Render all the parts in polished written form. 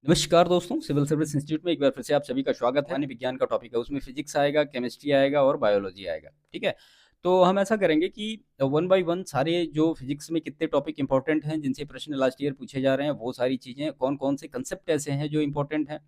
नमस्कार दोस्तों, civil service institute में एक बार फिर से आप सभी का स्वागत है। विज्ञान का टॉपिक है, उसमें फिजिक्स आएगा, केमिस्ट्री आएगा और बायोलॉजी आएगा। ठीक है, तो हम ऐसा करेंगे कि वन बाय वन सारे जो फिजिक्स में कितने टॉपिक इंपॉर्टेंट हैं जिनसे प्रश्न लास्ट ईयर पूछे जा रहे हैं, वो सारी चीज़ें कौन कौन से कंसेप्ट ऐसे हैं जो इंपॉर्टेंट हैं।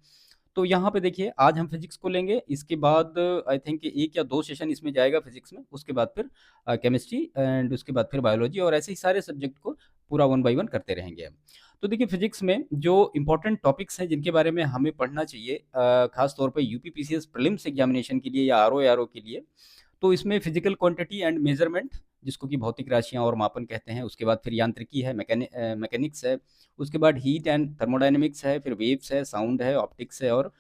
तो यहाँ पे देखिए, आज हम फिजिक्स को लेंगे, इसके बाद आई थिंक एक या दो सेशन इसमें जाएगा फिजिक्स में, उसके बाद फिर केमिस्ट्री एंड उसके बाद फिर बायोलॉजी, और ऐसे ही सारे सब्जेक्ट को पूरा वन बाय वन करते रहेंगे हम। तो देखिए, फिजिक्स में जो इंपॉर्टेंट टॉपिक्स हैं जिनके बारे में हमें पढ़ना चाहिए, खास तौर पे यूपीपीसीएस प्रीलिम्स एग्जामिनेशन के लिए या आरओ के लिए, तो इसमें फिजिकल क्वांटिटी एंड मेजरमेंट, जिसको कि भौतिक राशियां और मापन कहते हैं, उसके बाद फिर यांत्रिकी है, मैकेनिक्स है, उसके बाद हीट एंड थर्मोडायनेमिक्स है, फिर वेव्स है, साउंड है, ऑप्टिक्स है, और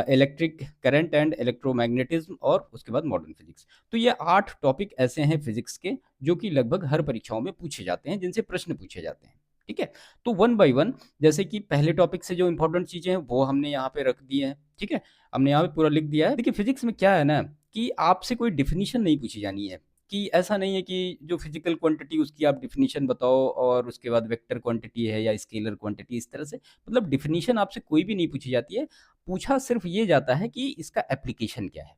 इलेक्ट्रिक करंट एंड इलेक्ट्रोमैग्नेटिज्म, और उसके बाद मॉडर्न फिजिक्स। तो ये 8 टॉपिक ऐसे हैं फिजिक्स के जो कि लगभग हर परीक्षाओं में पूछे जाते हैं, जिनसे प्रश्न पूछे जाते हैं। ठीक है, तो वन बाय वन, जैसे कि पहले टॉपिक से जो इंपॉर्टेंट चीजें हैं वो हमने यहाँ पे रख दी हैं। ठीक है, हमने यहाँ पे पूरा लिख दिया है। देखिए, फिजिक्स में क्या है ना कि आपसे कोई डिफिनीशन नहीं पूछी जानी है, कि ऐसा नहीं है कि जो फिजिकल क्वांटिटी उसकी आप डिफिनीशन बताओ और उसके बाद वेक्टर क्वांटिटी है या स्केलर क्वांटिटी, इस तरह से मतलब डिफिनीशन आपसे कोई भी नहीं पूछी जाती है। पूछा सिर्फ ये जाता है कि इसका एप्लीकेशन क्या है।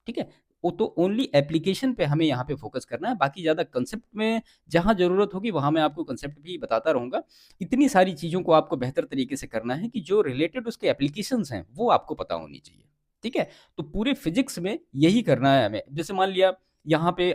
ठीक है, वो तो ओनली एप्लीकेशन पे हमें यहाँ पे फोकस करना है, बाकी ज़्यादा कंसेप्ट में जहाँ ज़रूरत होगी वहाँ मैं आपको कंसेप्ट भी बताता रहूँगा। इतनी सारी चीज़ों को आपको बेहतर तरीके से करना है कि जो रिलेटेड उसके एप्लीकेशंस हैं वो आपको पता होनी चाहिए। ठीक है, तो पूरे फिजिक्स में यही करना है हमें। जैसे मान लिया यहाँ पे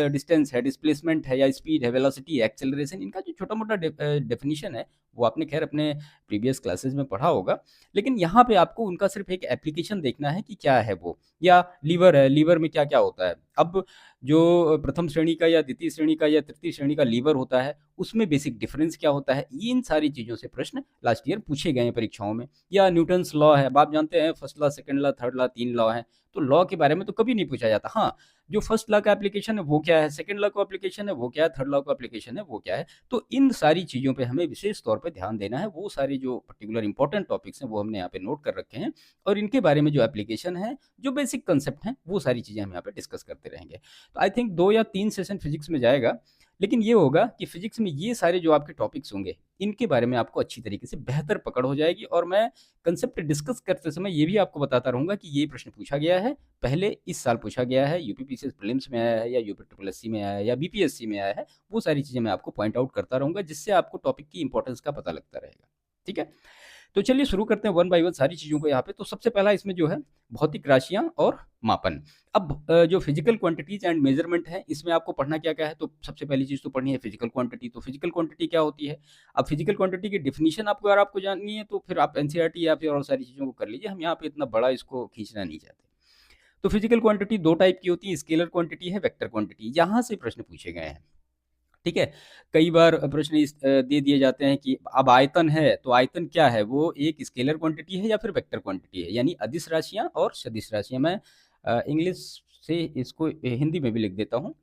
डिस्टेंस है, डिस्प्लेसमेंट है, या स्पीड है, वेलोसिटी है, एक्सेलरेशन, इनका जो छोटा मोटा डेफिनेशन है वो आपने खैर अपने प्रीवियस क्लासेस में पढ़ा होगा, लेकिन यहाँ पे आपको उनका सिर्फ एक एप्लीकेशन देखना है कि क्या है वो। या लीवर है, लीवर में क्या क्या होता है। अब जो प्रथम श्रेणी का या द्वितीय श्रेणी का या तृतीय श्रेणी का लीवर होता है, उसमें बेसिक डिफरेंस क्या होता है, इन सारी चीज़ों से प्रश्न लास्ट ईयर पूछे गए हैं परीक्षाओं में। या न्यूटन्स लॉ है, अब आप जानते हैं first law, second law, third law, 3 law है। तो लॉ के बारे में तो कभी नहीं पूछा जाता। हाँ, जो फर्स्ट लॉ का एप्लीकेशन है वो क्या है, सेकंड लॉ का एप्लीकेशन है वो क्या है, थर्ड लॉ का एप्लीकेशन है वो क्या है। तो इन सारी चीज़ों पे हमें विशेष तौर पे ध्यान देना है। वो सारे जो पर्टिकुलर इंपॉर्टेंट टॉपिक्स हैं वो हमने यहाँ पे नोट कर रखे हैं, और इनके बारे में जो एप्लीकेशन है, जो बेसिक कंसेप्ट हैं, वो सारी चीज़ें हम यहाँ पे डिस्कस करते रहेंगे। तो आई थिंक 2 या 3 सेशन फिजिक्स में जाएगा, लेकिन ये होगा कि फिजिक्स में ये सारे जो आपके टॉपिक्स होंगे, इनके बारे में आपको अच्छी तरीके से बेहतर पकड़ हो जाएगी, और मैं कंसेप्ट डिस्कस करते समय ये भी आपको बताता रहूँगा कि ये प्रश्न पूछा गया है, पहले इस साल पूछा गया है, यूपीपीसीएस प्रीलिम्स में आया है, या यूपीट्रिपलएससी में आया है, या बीपीएससी में आया है। वो सारी चीज़ें मैं आपको पॉइंट आउट करता रहूँगा, जिससे आपको टॉपिक की इंपॉर्टेंस का पता लगता रहेगा। ठीक है? तो चलिए शुरू करते हैं वन बाय वन सारी चीज़ों को यहाँ पे। तो सबसे पहला इसमें जो है भौतिक राशियाँ और मापन। अब जो फिजिकल क्वांटिटीज एंड मेजरमेंट है, इसमें आपको पढ़ना क्या क्या है। तो सबसे पहली चीज़ तो पढ़नी है फिजिकल क्वांटिटी। तो फिजिकल क्वांटिटी क्या होती है। अब फिजिकल क्वांटिटी की डिफिनीशन आपको अगर आपको जाननी है तो फिर आप एनसीईआरटी या फिर और सारी चीज़ों को कर लीजिए, हम यहाँ पे इतना बड़ा इसको खींचना नहीं चाहते। तो फिजिकल क्वांटिटी दो टाइप की होती है, स्केलर क्वांटिटी है, वेक्टर क्वांटिटी। यहाँ से प्रश्न पूछे गए हैं। ठीक है, कई बार प्रश्न दे दिए जाते हैं कि अब आयतन है, तो आयतन क्या है, वो एक स्केलर क्वांटिटी है या फिर वेक्टर क्वांटिटी है, यानी अदिश राशियां और सदिश राशियां। मैं इंग्लिश से इसको हिंदी में भी लिख देता हूँ।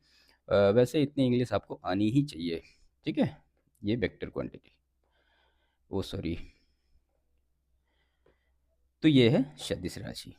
वैसे इतनी इंग्लिश आपको आनी ही चाहिए। ठीक है, ये वेक्टर क्वांटिटी, ओ सॉरी, तो ये है सदिश राशि।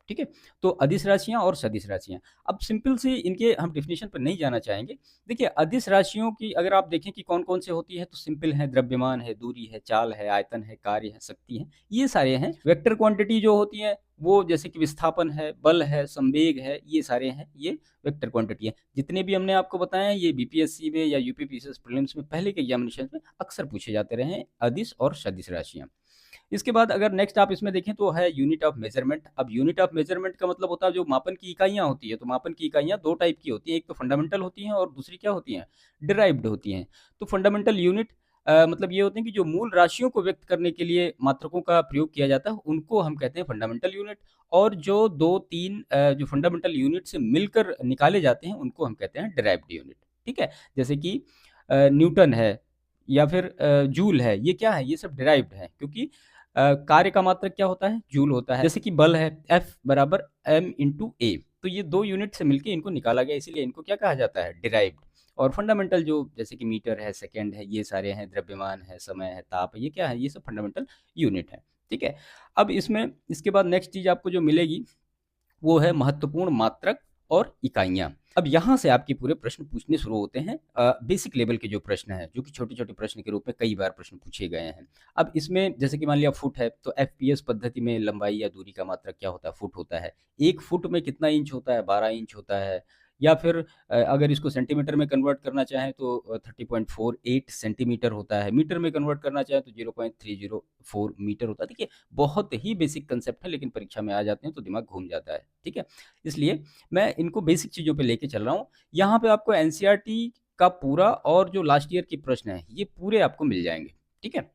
ठीक है, तो अदिश राशियां और सदिश राशियां। अब सिंपल से इनके हम डिफिनेशन पर नहीं जाना चाहेंगे। देखिए, अदिश राशियों की अगर आप देखें कि कौन कौन से होती है, तो सिंपल है, द्रव्यमान है, दूरी है, चाल है, आयतन है, कार्य है, शक्ति है, ये सारे हैं। वेक्टर क्वांटिटी जो होती है वो जैसे कि विस्थापन है, बल है, संवेग है, ये सारे हैं, ये वेक्टर क्वांटिटी है। जितने भी हमने आपको बताए हैं, ये बीपीएससी में या यूपीपीसीएस प्रीलिम्स में पहले के एग्जामिनेशन में अक्सर पूछे जाते रहे हैं, अदिश और सदिश राशियां। इसके बाद अगर नेक्स्ट आप इसमें देखें तो है यूनिट ऑफ मेजरमेंट। अब यूनिट ऑफ मेजरमेंट का मतलब होता है जो मापन की इकाइयाँ होती है। तो मापन की इकाइयाँ दो टाइप की होती हैं, एक तो फंडामेंटल होती हैं और दूसरी क्या होती हैं, डिराइव्ड होती हैं। तो फंडामेंटल यूनिट मतलब ये होते हैं कि जो मूल राशियों को व्यक्त करने के लिए मात्रकों का प्रयोग किया जाता है, उनको हम कहते हैं फंडामेंटल यूनिट। और जो दो तीन जो फंडामेंटल यूनिट से मिलकर निकाले जाते हैं, उनको हम कहते हैं डिराइव्ड यूनिट। ठीक है, जैसे कि न्यूटन है या फिर जूल है, ये क्या है, ये सब डिराइव्ड है, क्योंकि कार्य का मात्रक क्या होता है, जूल होता है। जैसे कि बल है, F बराबर m इंटू ए, तो ये दो यूनिट से मिलकर इनको निकाला गया, इसीलिए इनको क्या कहा जाता है, डिराइव्ड। और फंडामेंटल जो जैसे कि मीटर है, सेकंड है, ये सारे हैं, द्रव्यमान है, समय है, ताप है, ये क्या है, ये सब फंडामेंटल यूनिट है। ठीक है, अब इसमें इसके बाद नेक्स्ट चीज आपको जो मिलेगी वो है महत्वपूर्ण मात्रक और इकाइयाँ। अब यहाँ से आपके पूरे प्रश्न पूछने शुरू होते हैं, बेसिक लेवल के जो प्रश्न हैं, जो कि छोटे-छोटे प्रश्न के रूप में कई बार प्रश्न पूछे गए हैं। अब इसमें जैसे कि मान लिया फुट है, तो एफपीएस पद्धति में लंबाई या दूरी का मात्रक क्या होता है? फुट होता है। 1 फुट में कितना इंच होता है? 12 इंच होता है। या फिर अगर इसको सेंटीमीटर में कन्वर्ट करना चाहें तो 30.48 सेंटीमीटर होता है। मीटर में कन्वर्ट करना चाहें तो 0.304 मीटर होता है। देखिए, बहुत ही बेसिक कांसेप्ट है, लेकिन परीक्षा में आ जाते हैं तो दिमाग घूम जाता है, ठीक है? इसलिए मैं इनको बेसिक चीज़ों पे लेके चल रहा हूँ। यहाँ पे आपको एनसीईआरटी का पूरा और जो लास्ट ईयर के प्रश्न हैं, ये पूरे आपको मिल जाएँगे, ठीक है?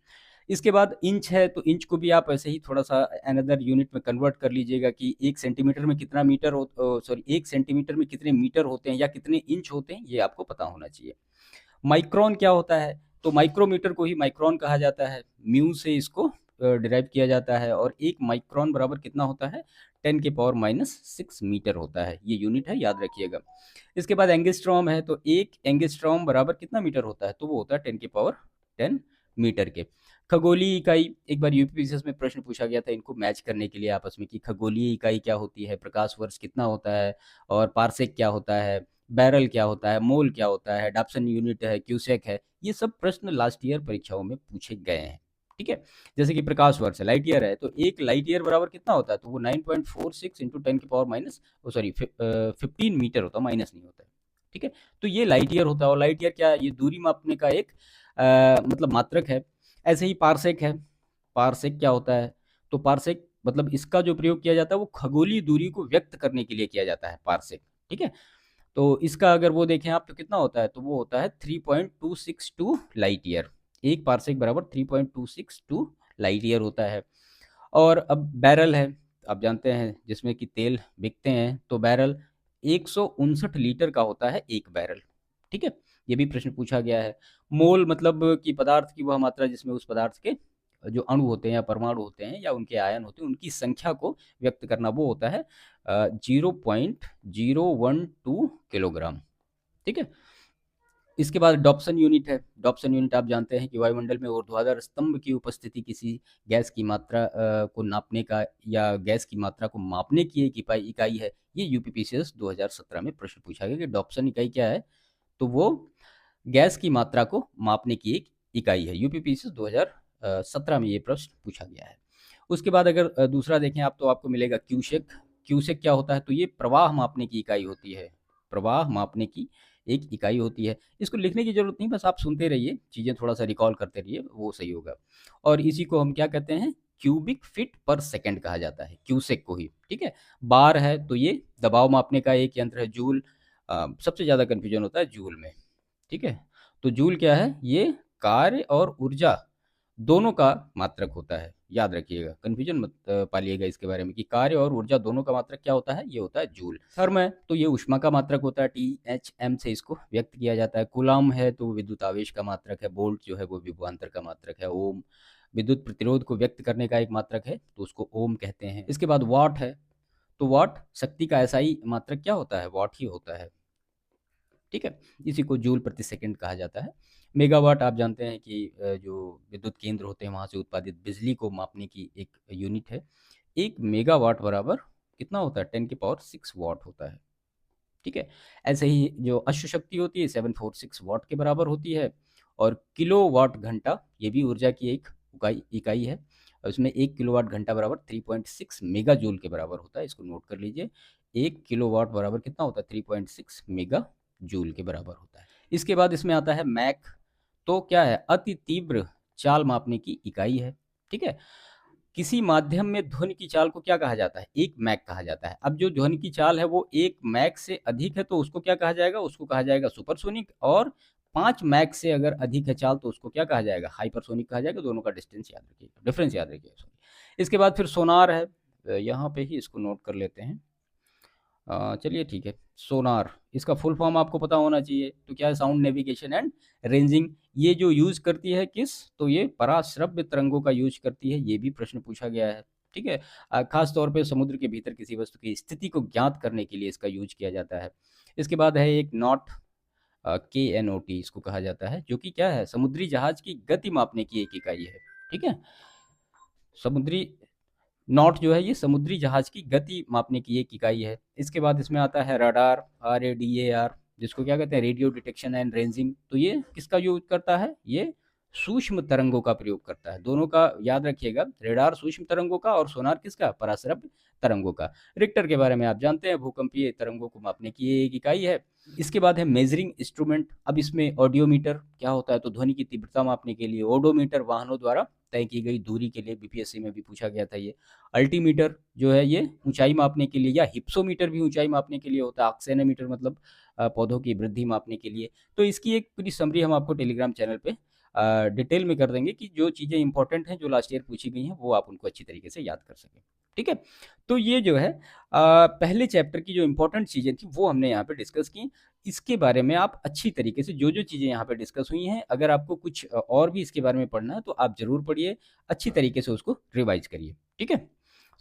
इसके बाद इंच है, तो इंच को भी आप ऐसे ही थोड़ा-सा अनदर यूनिट में कन्वर्ट कर लीजिएगा कि 1 सेंटीमीटर में कितना मीटर 1 सेंटीमीटर में कितने मीटर होते हैं या कितने इंच होते हैं, ये आपको पता होना चाहिए। माइक्रोन क्या होता है? तो माइक्रोमीटर को ही माइक्रोन कहा जाता है। म्यू से इसको डिराइव किया जाता है और 1 माइक्रोन बराबर कितना होता है? 10 की पावर -6 मीटर होता है। ये यूनिट है, याद रखिएगा। इसके बाद एंगस्ट्रॉम है, तो 1 एंगस्ट्रॉम बराबर कितना मीटर होता है? तो वो होता है 10 की पावर 10 मीटर के। खगोलीय इकाई, एक बार यूपीपीसीएस में प्रश्न पूछा गया था इनको मैच करने के लिए आपस में कि खगोलीय इकाई क्या होती है, प्रकाश वर्ष कितना होता है और पारसेक क्या होता है, बैरल क्या होता है, मोल क्या होता है, डाप्सन यूनिट है, क्यूसेक है। ये सब प्रश्न लास्ट ईयर परीक्षाओं में पूछे गए हैं, ठीक है? जैसे कि प्रकाश वर्ष है, लाइट ईयर है, तो 1 लाइट ईयर बराबर कितना होता है? तो वो 9.46 इंटू 10 की पावर 15 मीटर होता है, माइनस नहीं होता है, ठीक है? तो ये लाइट ईयर होता है और लाइट ईयर क्या है? ये दूरी मापने का एक मतलब मात्रक है। ऐसे ही पारसेक है। पारसेक क्या होता है? तो पारसेक मतलब इसका जो प्रयोग किया जाता है वो खगोलीय दूरी को व्यक्त करने के लिए किया जाता है, पारसेक, ठीक है? तो इसका अगर वो देखें आप तो कितना होता है? तो वो होता है 3.262 लाइट ईयर। 1 पारसेक बराबर 3.262 लाइट ईयर होता है। और अब बैरल है, आप जानते हैं जिसमें कि तेल बिकते हैं, तो बैरल 159 लीटर का होता है 1 बैरल, ठीक है? ये भी प्रश्न पूछा गया है। मोल मतलब कि पदार्थ की वह मात्रा जिसमें उस पदार्थ के जो अणु होते हैं या परमाणु होते हैं या उनके आयन होते हैं, उनकी संख्या को व्यक्त करना, वो होता है 0.012 किलोग्राम, ठीक है? इसके बाद डॉप्सन यूनिट है। डॉप्सन यूनिट आप जानते हैं कि वायुमंडल में ऊर्ध्वाधर स्तंभ की उपस्थिति किसी गैस की मात्रा को नापने का या गैस की मात्रा को मापने की एक इकाई है। ये यूपीपीसीएस 2017 में प्रश्न पूछा गया कि डॉप्सन इकाई क्या है? तो वो गैस की मात्रा को मापने की एक इकाई है। यूपीपीसीएस 2017 में ये प्रश्न पूछा गया है। उसके बाद अगर दूसरा देखें आप तो आपको मिलेगा क्यूसेक। क्यूसेक क्या होता है? तो ये प्रवाह मापने की इकाई होती है। प्रवाह मापने की एक इकाई होती है। इसको लिखने की ज़रूरत नहीं, बस आप सुनते रहिए, चीज़ें थोड़ा-सा रिकॉल करते रहिए, वो सही होगा। और इसी को हम क्या कहते हैं? क्यूबिक फीट पर सेकंड कहा जाता है, क्यूसेक को ही, ठीक है? बार है, तो ये दबाव मापने का एक यंत्र है। जूल सबसे ज़्यादा कन्फ्यूज़न होता है जूल में, ठीक है? तो जूल क्या है? ये कार्य और ऊर्जा दोनों का मात्रक होता है, याद रखिएगा, कन्फ्यूजन मत पालिएगा इसके बारे में कि कार्य और ऊर्जा दोनों का मात्रक क्या होता है? ये होता है जूल। थर्म है, तो ये ऊष्मा का मात्रक होता है, THM से इसको व्यक्त किया जाता है। कूलाम है, तो विद्युत आवेश का मात्रक है। वोल्ट जो है वो विभवांतर का मात्रक है। ओम विद्युत प्रतिरोध को व्यक्त करने का एक मात्रक है, तो उसको ओम कहते हैं। इसके बाद वाट है, तो वाट शक्ति का एसआई मात्रक क्या होता है? वाट ही होता है, ठीक है? इसी को जूल प्रति सेकंड कहा जाता है। मेगावाट आप जानते हैं कि जो विद्युत केंद्र होते हैं वहाँ से उत्पादित बिजली को मापने की एक यूनिट है। 1 मेगावाट बराबर कितना होता है? 10 की पावर 6 वाट होता है, ठीक है? ऐसे ही जो अश्व शक्ति होती है 746 वाट के बराबर होती है। और किलोवाट घंटा, ये भी ऊर्जा की एक इकाई है। और उसमें 1 किलोवाट घंटा बराबर 3.6 मेगा जूल के बराबर होता है, इसको नोट कर लीजिए। 1 किलोवाट बराबर कितना होता है? 3.6 मेगा जूल के बराबर होता है। इसके बाद इसमें आता है मैक, तो क्या है? अति तीव्र चाल मापने की इकाई है, ठीक है? किसी माध्यम में ध्वनि की चाल को क्या कहा जाता है? 1 मैक कहा जाता है। अब जो ध्वनि की चाल है वो 1 मैक से अधिक है तो उसको क्या कहा जाएगा? उसको कहा जाएगा सुपरसोनिक। और 5 मैक से अगर अधिक है चाल तो उसको क्या कहा जाएगा? हाइपरसोनिक कहा जाएगा। दोनों का डिफरेंस याद रखिएगा, सॉरी। इसके बाद फिर सोनार है, यहाँ पे ही इसको नोट कर लेते हैं। चलिए ठीक है, सोनार, इसका फुल फॉर्म आपको पता होना चाहिए। तो क्या है? Sound navigation and ranging. ये जो यूज़ करती है किस? तो ये पराश्रव्य तरंगों का यूज़ करती है, ये भी प्रश्न पूछा गया है, ठीक है? खास तौर पे समुद्र के भीतर किसी वस्तु की स्थिति को ज्ञात करने के लिए इसका यूज़ किया जाता है। इसके बाद है एक नॉट, KNOT इसको कहा जाता है, जो कि क्या है? समुद्री जहाज की गति मापने की एक इकाई है, ठीक है? समुद्री नॉट जो है ये समुद्री जहाज की गति मापने की एक इकाई है। इसके बाद इसमें आता है रडार, RADAR, जिसको क्या कहते हैं, रेडियो डिटेक्शन एंड रेंजिंग। तो ये किसका यूज करता है, ये सूक्ष्म तरंगों का प्रयोग करता है। दोनों का याद रखिएगा, रेडार सूक्ष्म तरंगों का और सोनार किसका, पराश्रव्य तरंगों का। रिक्टर के बारे में आप जानते हैं, भूकंपीय तरंगों को मापने की ये एक इकाई है। इसके बाद है मेजरिंग इंस्ट्रूमेंट। अब इसमें ऑडियोमीटर क्या होता है, तो ध्वनि की तीव्रता मापने के लिए। ओडोमीटर वाहनों द्वारा तय की गई दूरी के लिए, बीपीएससी में भी पूछा गया था ये। अल्टीमीटर जो है ये ऊंचाई मापने के लिए, या हिप्सोमीटर भी ऊंचाई मापने के लिए होता है। ऑक्सेनोमीटर मतलब पौधों की वृद्धि मापने के लिए। तो इसकी एक पूरी समरी हम आपको टेलीग्राम चैनल पे डिटेल में कर देंगे, कि जो चीज़ें इंपॉर्टेंट हैं, जो लास्ट ईयर पूछी गई हैं, वो आप उनको अच्छी तरीके से याद कर सकें। ठीक है, तो ये जो है पहले चैप्टर की जो इंपॉर्टेंट चीज़ें थी वो हमने यहाँ पे डिस्कस की। इसके बारे में आप अच्छी तरीके से जो जो चीज़ें यहाँ पे डिस्कस हुई हैं, अगर आपको कुछ और भी इसके बारे में पढ़ना है तो आप ज़रूर पढ़िए, अच्छी तरीके से उसको रिवाइज करिए। ठीक है,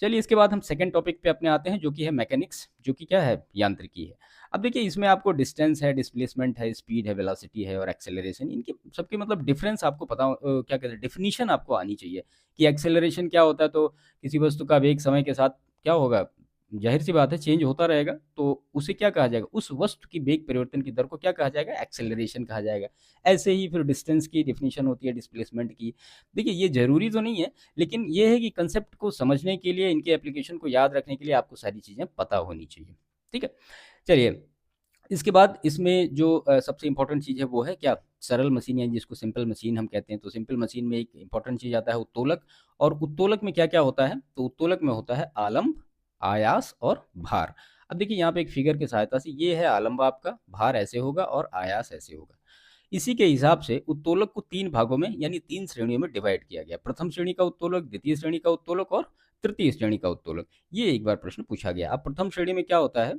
चलिए इसके बाद हम सेकंड टॉपिक पे अपने आते हैं, जो कि है मैकेनिक्स, जो कि क्या है, यांत्रिकी है। अब देखिए इसमें आपको डिस्टेंस है, डिस्प्लेसमेंट है, स्पीड है, वेलोसिटी है और एक्सेलरेशन, इनके सबके मतलब डिफरेंस आपको पता क्या कहते हैं, डेफिनेशन आपको आनी चाहिए कि एक्सेलरेशन क्या होता है। तो किसी वस्तु का वेग समय के साथ क्या होगा, जाहिर सी बात है चेंज होता रहेगा, तो उसे क्या कहा जाएगा, उस वस्तु की वेग परिवर्तन की दर को क्या कहा जाएगा, एक्सेलरेशन कहा जाएगा। ऐसे ही फिर डिस्टेंस की डेफिनेशन होती है, डिस्प्लेसमेंट की। देखिए ये जरूरी तो नहीं है, लेकिन ये है कि कंसेप्ट को समझने के लिए, इनके एप्लीकेशन को याद रखने के लिए आपको सारी चीज़ें पता होनी चाहिए। ठीक है, चलिए इसके बाद इसमें जो सबसे इंपॉर्टेंट चीज़ है वो है क्या, सरल मशीन, यानी जिसको सिंपल मशीन हम कहते हैं। तो सिंपल मशीन में एक इंपॉर्टेंट चीज़ आता है उत्तोलक। और उत्तोलक में क्या क्या होता है, तो उत्तोलक में होता है आलंब, आयास और भार। अब देखिए यहाँ पे एक फिगर की सहायता से, ये है आलंब आपका, भार ऐसे होगा और आयास ऐसे होगा। इसी के हिसाब से उत्तोलक को 3 भागों में, यानी 3 श्रेणियों में डिवाइड किया गया। प्रथम श्रेणी का उत्तोलक, द्वितीय श्रेणी का उत्तोलक और तृतीय श्रेणी का उत्तोलक। ये एक बार प्रश्न पूछा गया। अब प्रथम श्रेणी में क्या होता है,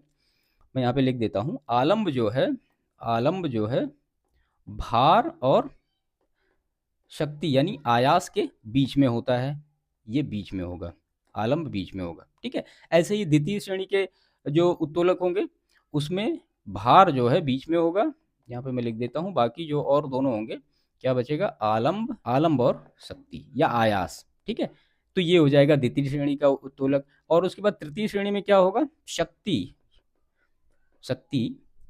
मैं यहाँ पे लिख देता हूँ। आलंब जो है भार और शक्ति यानी आयास के बीच में होता है। ये बीच में होगा, आलंब बीच में होगा। ठीक है, ऐसे ही द्वितीय श्रेणी के जो उत्तोलक होंगे, उसमें भार जो है बीच में होगा। यहाँ पे मैं लिख देता हूँ, बाकी जो और दोनों होंगे, क्या बचेगा, आलंब और शक्ति या आयास। ठीक है, तो ये हो जाएगा द्वितीय श्रेणी का उत्तोलक। और उसके बाद तृतीय श्रेणी में क्या होगा, शक्ति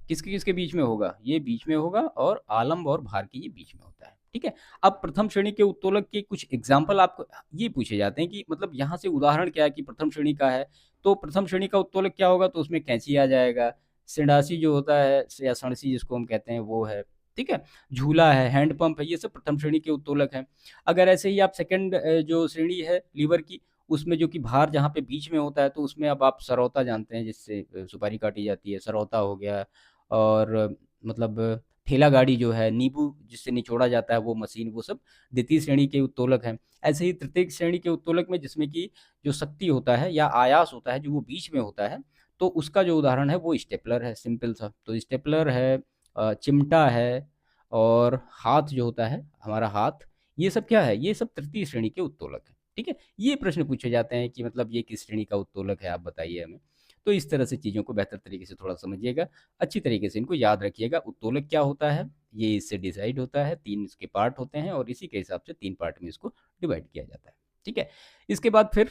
किसके किसके बीच में होगा, ये बीच में होगा, और आलंब और भार के ये बीच में होता है। ठीक है, अब प्रथम श्रेणी के उत्तोलक के कुछ एग्जाम्पल आपको ये पूछे जाते हैं, कि मतलब यहाँ से उदाहरण क्या है कि प्रथम श्रेणी का है। तो प्रथम श्रेणी का उत्तोलक क्या होगा, तो उसमें कैंची आ जाएगा, सिंडासी जो होता है या सणसी जिसको हम कहते हैं वो है। ठीक है, झूला है, हैंड पंप है, ये सब प्रथम श्रेणी के उत्तोलक हैं। अगर ऐसे ही आप सेकंड जो श्रेणी है लीवर की, उसमें जो कि भार जहाँ पे बीच में होता है, तो उसमें अब आप सरौता जानते हैं, जिससे सुपारी काटी जाती है, सरौता हो गया। और मतलब ठेला गाड़ी जो है, नींबू जिससे निचोड़ा जाता है वो मशीन, वो सब द्वितीय श्रेणी के उत्तोलक हैं। ऐसे ही तृतीय श्रेणी के उत्तोलक में, जिसमें कि जो शक्ति होता है या आयास होता है, जो वो बीच में होता है, तो उसका जो उदाहरण है वो स्टेपलर है, सिंपल सा। तो स्टेपलर है, चिमटा है, और हाथ जो होता है हमारा हाथ, ये सब क्या है, ये सब तृतीय श्रेणी के उत्तोलक है। ठीक है, ये प्रश्न पूछे जाते हैं कि मतलब ये किस श्रेणी का उत्तोलक है, आप बताइए हमें। तो इस तरह से चीज़ों को बेहतर तरीके से थोड़ा समझिएगा, अच्छी तरीके से इनको याद रखिएगा। उत्तोलक क्या होता है, ये इससे डिसाइड होता है, 3 इसके पार्ट होते हैं, और इसी के हिसाब से 3 पार्ट में इसको डिवाइड किया जाता है। ठीक है, इसके बाद फिर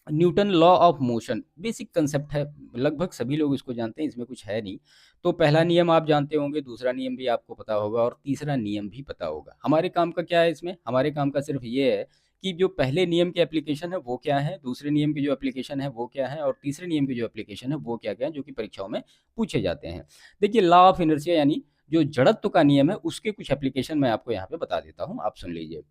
Newton law of motion, basic concept है, लगभग सभी लोग इसको जानते हैं, इसमें कुछ है नहीं। तो पहला नियम आप जानते होंगे, दूसरा नियम भी आपको पता होगा, और तीसरा नियम भी पता होगा। हमारे काम का क्या है इसमें, हमारे काम का सिर्फ ये है कि जो पहले नियम के एप्लीकेशन है वो क्या है, दूसरे नियम की जो एप्लीकेशन है वो क्या है, और तीसरे नियम की जो एप्लीकेशन है वो क्या क्या है, जो कि परीक्षाओं में पूछे जाते हैं। देखिए लॉ ऑफ इनर्शिया यानी जो जड़त्व का नियम है, उसके कुछ एप्लीकेशन मैं आपको यहाँ पे बता देता हूँ, आप सुन लीजिए।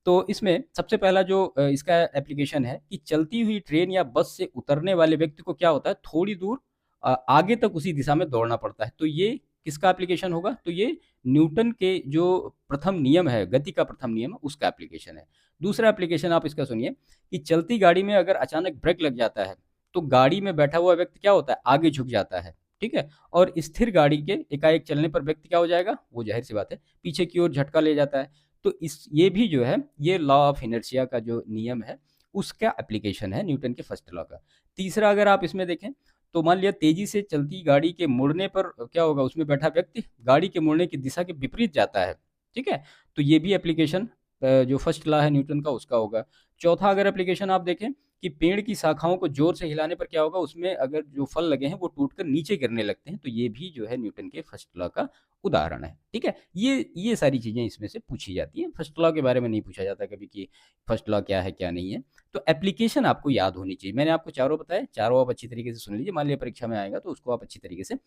तो इसमें सबसे पहला जो इसका एप्लीकेशन है, कि चलती हुई ट्रेन या बस से उतरने वाले व्यक्ति को क्या होता है, थोड़ी दूर आगे तक उसी दिशा में दौड़ना पड़ता है। तो ये किसका एप्लीकेशन होगा, तो ये न्यूटन के जो प्रथम नियम है, गति का प्रथम नियम है, उसका एप्लीकेशन है। दूसरा एप्लीकेशन आप इसका सुनिए, कि चलती गाड़ी में अगर अचानक ब्रेक लग जाता है, तो गाड़ी में बैठा हुआ व्यक्ति क्या होता है, आगे झुक जाता है। ठीक है, और स्थिर गाड़ी के एकाएक चलने पर व्यक्ति क्या हो जाएगा, वो जाहिर सी बात है पीछे की ओर झटका ले जाता है। तो इस ये भी जो है, ये लॉ ऑफ इनर्शिया का जो नियम है, उसका एप्लीकेशन है न्यूटन के फर्स्ट लॉ का। तीसरा अगर आप इसमें देखें, तो मान लिया तेजी से चलती गाड़ी के मुड़ने पर क्या होगा, उसमें बैठा व्यक्ति गाड़ी के मुड़ने की दिशा के विपरीत जाता है। ठीक है, तो ये भी एप्लीकेशन जो फर्स्ट लॉ है न्यूटन का, उसका होगा। चौथा अगर एप्लीकेशन आप देखें, कि पेड़ की शाखाओं को जोर से हिलाने पर क्या होगा, उसमें अगर जो फल लगे हैं वो टूटकर नीचे गिरने लगते हैं। तो ये भी जो है न्यूटन के फर्स्ट लॉ का उदाहरण है। ठीक है, ये सारी चीजें इसमें से पूछी जाती हैं। फर्स्ट लॉ के बारे में नहीं पूछा जाता कभी कि फर्स्ट लॉ क्या है क्या नहीं है। तो एप्लीकेशन आपको याद होनी चाहिए। मैंने आपको चारों बताए, चारों आप अच्छी तरीके से सुन लीजिए। मान लिया परीक्षा में आएगा तो उसको आप अच्छी तरीके से